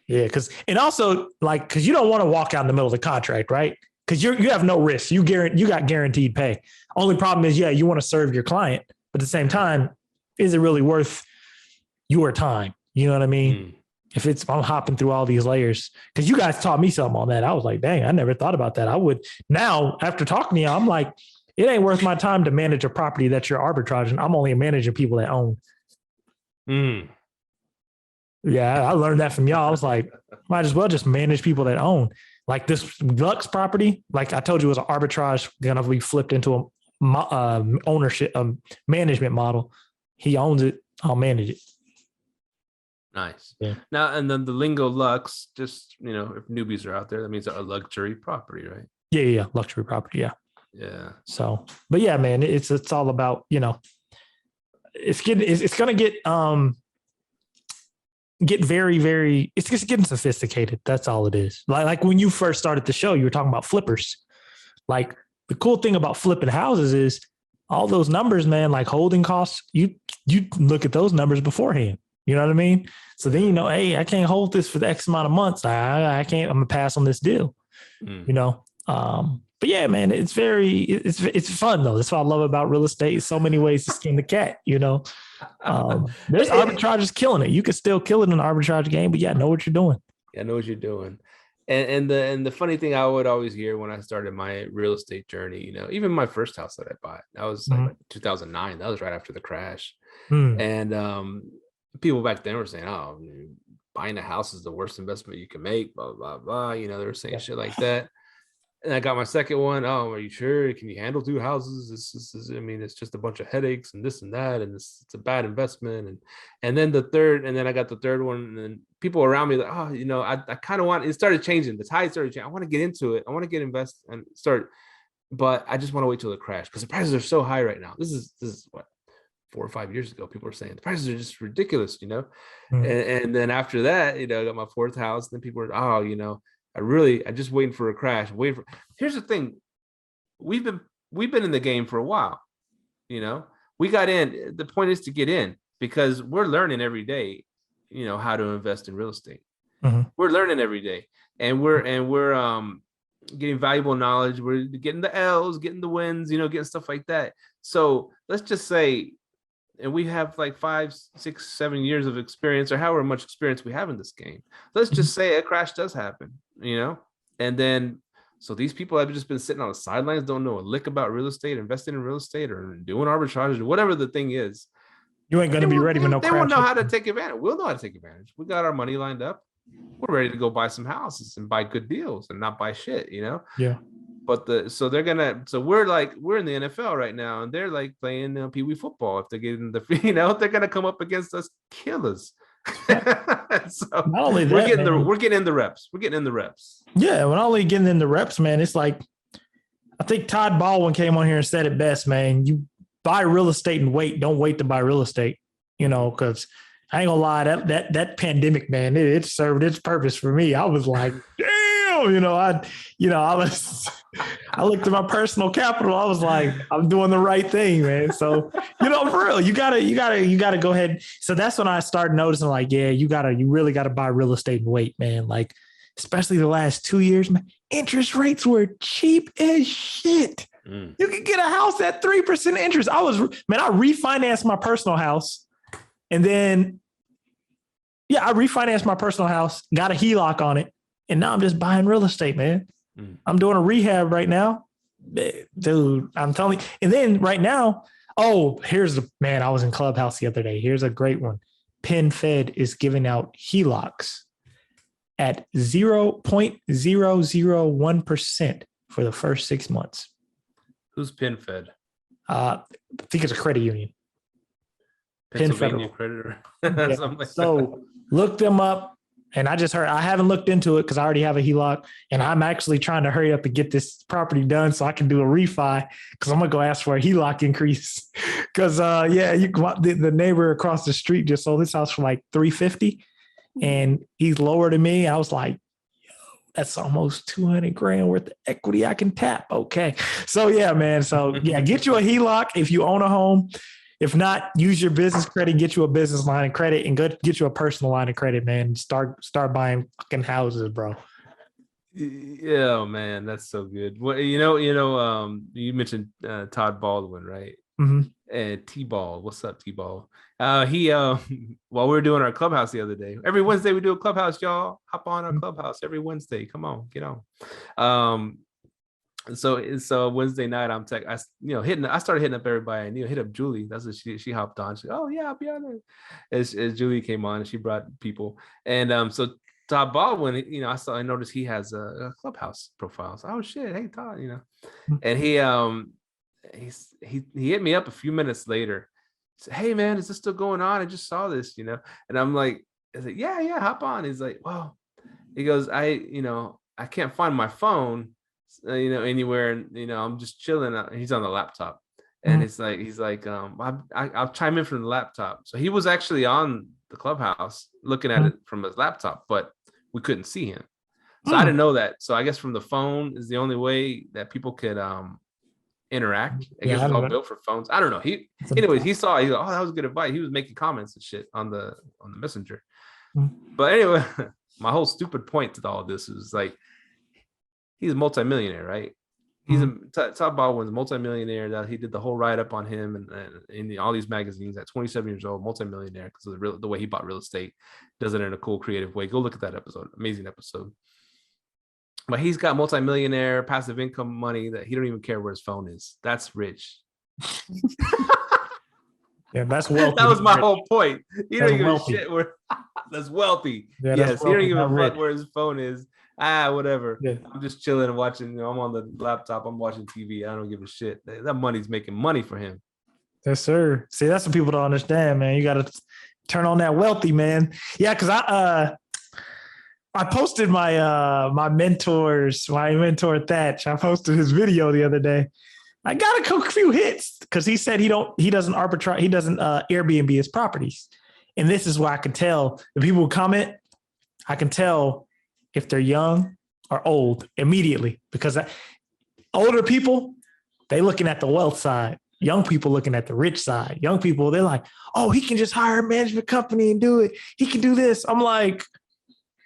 Yeah. And also because you don't want to walk out in the middle of the contract, right? Because you have no risk. You got guaranteed pay. Only problem is, you want to serve your client, but at the same time, is it really worth your time? You know what I mean? If I'm hopping through all these layers, because you guys taught me something on that. I was like, dang, I never thought about that. I would now, after talking to you, I'm like, it ain't worth my time to manage a property that you're arbitraging. I'm only managing people that own. Yeah, I learned that from y'all. I was like, might as well just manage people that own. Like this Lux property, like I told you, was an arbitrage going to be flipped into a ownership, management model. He owns it. I'll manage it. Nice. Yeah. Now, and then the lingo Lux, just, if newbies are out there, that means a luxury property, right? Yeah. Luxury property. Yeah. Yeah. So, but yeah, man, it's all about, it's going to get very, very, it's just getting sophisticated. That's all it is. Like when you first started the show, you were talking about flippers. Like the cool thing about flipping houses is all those numbers, man, like holding costs, you look at those numbers beforehand. You know what I mean? So then, hey, I can't hold this for the X amount of months. I can't, I'm gonna pass on this deal, but yeah, man, it's fun though. That's what I love about real estate. So many ways to skin the cat, there's arbitragers killing it. You could still kill it in an arbitrage game, but know what you're doing. Yeah, know what you're doing. And the funny thing I would always hear when I started my real estate journey, even my first house that I bought, that was like 2009. That was right after the crash. And people back then were saying, "Oh, buying a house is the worst investment you can make." Blah blah blah. They were saying shit like that. And I got my second one. Oh, are you sure? Can you handle two houses? This is, it's just a bunch of headaches and this and that, and it's a bad investment. And then the third, and then I got the third one, and then people around me like, oh, I kind of want. It started changing. The tide started changing. I want to get into it. I want to get invested and start, but I just want to wait till it crash because the prices are so high right now. This is what 4 or 5 years ago, people were saying the prices are just ridiculous, and then after that, I got my fourth house. Then people were, I'm just waiting for a crash. Here's the thing. We've been in the game for a while, we got in. The point is to get in because we're learning every day, how to invest in real estate. We're learning every day and we're getting valuable knowledge. We're getting the L's, getting the wins, getting stuff like that. So let's just say, and we have like 5, 6, 7 years of experience or however much experience we have in this game. Let's just say a crash does happen, and then, so these people have just been sitting on the sidelines, don't know a lick about real estate, investing in real estate or doing arbitrage or whatever the thing is. You ain't going to be ready for no crash. They won't know how to take advantage. We'll know how to take advantage. We got our money lined up. We're ready to go buy some houses and buy good deals and not buy shit, Yeah. But we're in the NFL right now, and they're like playing Pee Wee football. If they get in the, they're gonna come up against us killers. So not only that, we're getting in the reps. We're getting in the reps. Yeah, we're not only getting in the reps, man. It's like I think Todd Baldwin came on here and said it best, man. You buy real estate and wait. Don't wait to buy real estate. Because I ain't gonna lie, that pandemic, man, it served its purpose for me. I was like, damn. I looked at my personal capital. I was like, I'm doing the right thing, man. So, for real, you gotta go ahead. So that's when I started noticing, like, yeah, you really gotta buy real estate and wait, man. Like, especially the last 2 years, man, interest rates were cheap as shit. You could get a house at 3% interest. I refinanced my personal house, and then, I refinanced my personal house, got a HELOC on it. And now I'm just buying real estate, man. I'm doing a rehab right now. Dude, I'm telling you. And then right now, I was in Clubhouse the other day. Here's a great one. Penn Fed is giving out HELOCs at 0.001% for the first 6 months. Who's Penn Fed? I think it's a credit union. Pennsylvania Creditor. So look them up. And I just heard, I haven't looked into it because I already have a HELOC, and I'm actually trying to hurry up and get this property done so I can do a refi because I'm going to go ask for a HELOC increase. Because, the neighbor across the street just sold his house for like $350. and he's lower than me. I was like, that's almost 200 grand worth of equity I can tap. Okay. So yeah, man. So yeah, get you a HELOC if you own a home. If not, use your business credit, get you a business line of credit, and get you a personal line of credit, man. Start buying fucking houses, bro. Yeah, man, that's so good. Well, you mentioned Todd Baldwin, right? Mm-hmm. And T-Ball, what's up, T-Ball? He while we were doing our clubhouse the other day, every Wednesday we do a clubhouse, y'all. Hop on our clubhouse every Wednesday. Come on, get on. So Wednesday night I started hitting up everybody, and hit up Julie. That's what she hopped on. She, oh yeah, I'll be on there. As Julie came on and she brought people, and so Todd Baldwin, I noticed he has a clubhouse profile. So, oh shit, hey Todd, and he hit me up a few minutes later. He said, hey man, is this still going on? I just saw this, and I'm like, yeah, hop on. He's like, well, he goes, I can't find my phone, anywhere, and I'm just chilling. He's on the laptop, and he's like, I'll chime in from the laptop. So he was actually on the clubhouse looking at it from his laptop, but we couldn't see him. So I didn't know that. So I guess from the phone is the only way that people could interact. I guess it's all built for phones. I don't know. He saw, he's like, oh, that was good advice. He was making comments and shit on the messenger. But anyway, my whole stupid point to all of this is like, he's a multimillionaire, right? He's Todd Baldwin's multimillionaire. That he did the whole write up on him and in all these magazines at 27 years old, multimillionaire because of the way he bought real estate, does it in a cool, creative way. Go look at that episode, amazing episode. But he's got multimillionaire passive income money that he don't even care where his phone is. That's rich. Yeah, that's wealthy. That was my whole point. He don't give a shit where that's wealthy. Yeah, yes, he don't give a fuck where his phone is. Whatever. Yeah. I'm just chilling and watching. I'm on the laptop. I'm watching TV. I don't give a shit. That money's making money for him. Yes, sir. See, that's what people don't understand, man. You got to turn on that wealthy, man. Yeah, because I posted my mentor Thatch. I posted his video the other day. I got a few hits because he said he doesn't arbitrage. He doesn't Airbnb his properties, and this is why I can tell the people who comment. I can tell if they're young or old immediately, because older people, they looking at the wealth side. Young people looking at the rich side. Young people, they're like, oh, he can just hire a management company and do it. He can do this. I'm like,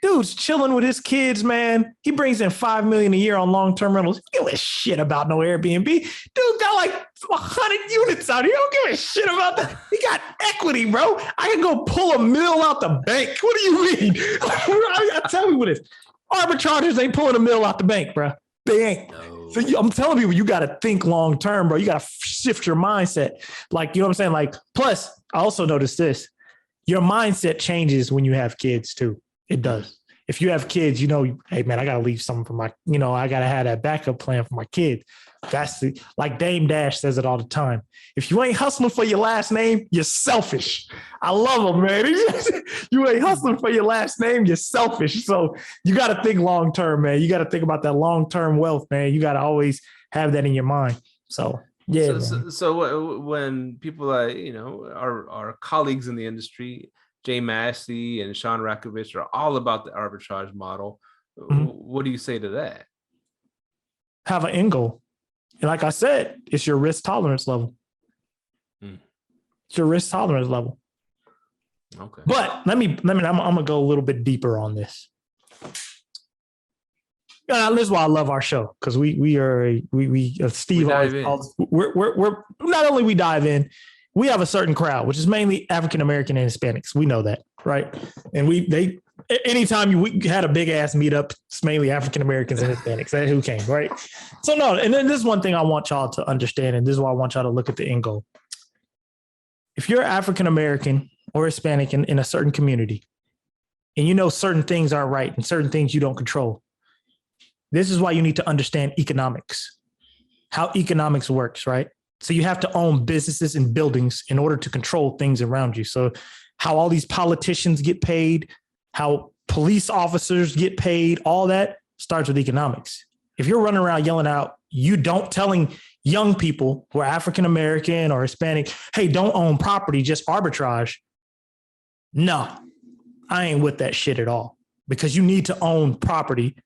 dude's chilling with his kids, man. He brings in $5 million a year on long-term rentals. He don't give a shit about no Airbnb. Dude got like 100 units out here. He don't give a shit about that. He got equity, bro. I can go pull $1 million out the bank. What do you mean? I tell you what it is. Arbitragers ain't pulling $1 million out the bank, bro. They ain't. No. So I'm telling people, you got to think long-term, bro. You got to shift your mindset. Like, you know what I'm saying? Like, plus, I also noticed this. Your mindset changes when you have kids too. It does. If you have kids, hey man, I got to leave something for my, I got to have that backup plan for my kids. That's like Dame Dash says it all the time. If you ain't hustling for your last name, you're selfish. I love him, man. You ain't hustling for your last name, you're selfish. So you got to think long-term, man. You got to think about that long-term wealth, man. You got to always have that in your mind. So yeah. So when people our colleagues in the industry, Jay Massey and Sean Rakovic are all about the arbitrage model. What do you say to that? Have an end goal. And like I said, it's your risk tolerance level. It's your risk tolerance level. Okay. But I'm gonna go a little bit deeper on this. This is why I love our show, because we're not only we dive in, we have a certain crowd, which is mainly African American and Hispanics. We know that, right? And anytime we had a big ass meetup, it's mainly African Americans and Hispanics. That's who came, right? So no, and then this is one thing I want y'all to understand, and this is why I want y'all to look at the end goal. If you're African American or Hispanic in a certain community, and certain things aren't right and certain things you don't control, this is why you need to understand economics, how economics works, right? So you have to own businesses and buildings in order to control things around you. So how all these politicians get paid, how police officers get paid, all that starts with economics. If you're running around yelling out, telling young people who are African-American or Hispanic, hey, don't own property, just arbitrage. No, I ain't with that shit at all, because you need to own property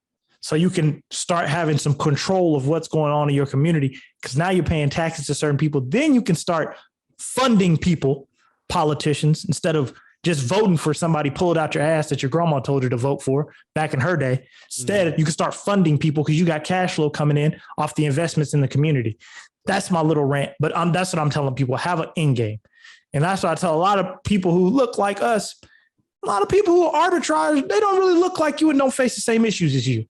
so you can start having some control of what's going on in your community, because now you're paying taxes to certain people. Then you can start funding people, politicians, instead of just voting for somebody pulled out your ass that your grandma told you to vote for back in her day. Instead, you can start funding people because you got cash flow coming in off the investments in the community. That's my little rant, but that's what I'm telling people. Have an end game. And that's what I tell a lot of people who look like us. A lot of people who are arbitrage, they don't really look like you and don't face the same issues as you.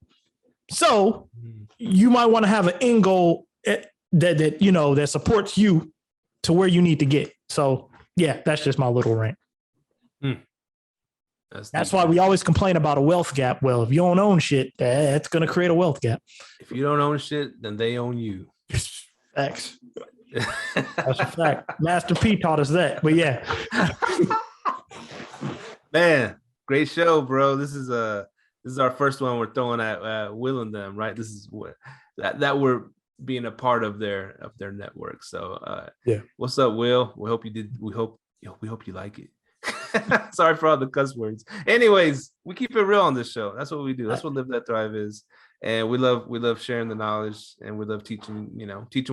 So you might want to have an end goal that supports you to where you need to get. So yeah, that's just my little rant. That's why we always complain about a wealth gap. Well, if you don't own shit, that's going to create a wealth gap. If you don't own shit, then they own you. Facts. That's a fact. Master P taught us that. But yeah. Man, great show, bro. This is our first one we're throwing at Will and them, right? This is what that we're being a part of their network. So yeah. What's up, Will? We hope you like it. Sorry for all the cuss words. Anyways, we keep it real on this show. That's what we do. That's what Live Let Thrive is. And we love sharing the knowledge, and we love teaching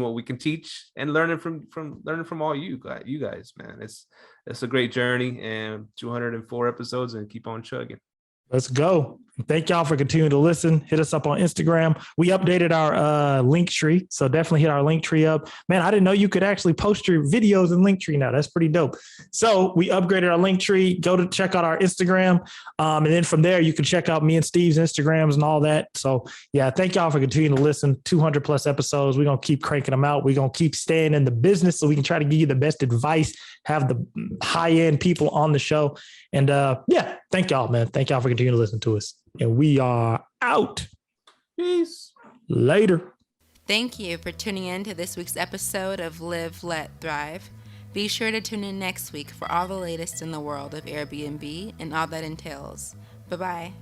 what we can teach, and learning from all you guys, man. It's a great journey, and 204 episodes, and keep on chugging. Let's go. Thank y'all for continuing to listen. Hit us up on Instagram. We updated our link tree, so definitely hit our link tree up. Man, I didn't know you could actually post your videos in link tree now. That's pretty dope. So we upgraded our link tree. Go to check out our Instagram, and then from there you can check out me and Steve's Instagrams and all that. So yeah, thank y'all for continuing to listen. 200 plus episodes. We're gonna keep cranking them out. We're gonna keep staying in the business so we can try to give you the best advice. Have the high end people on the show, and yeah, thank y'all, man. Thank y'all for continuing to listen to us. And we are out. Peace. Later. Thank you for tuning in to this week's episode of Live, Let, Thrive. Be sure to tune in next week for all the latest in the world of Airbnb and all that entails. Bye-bye.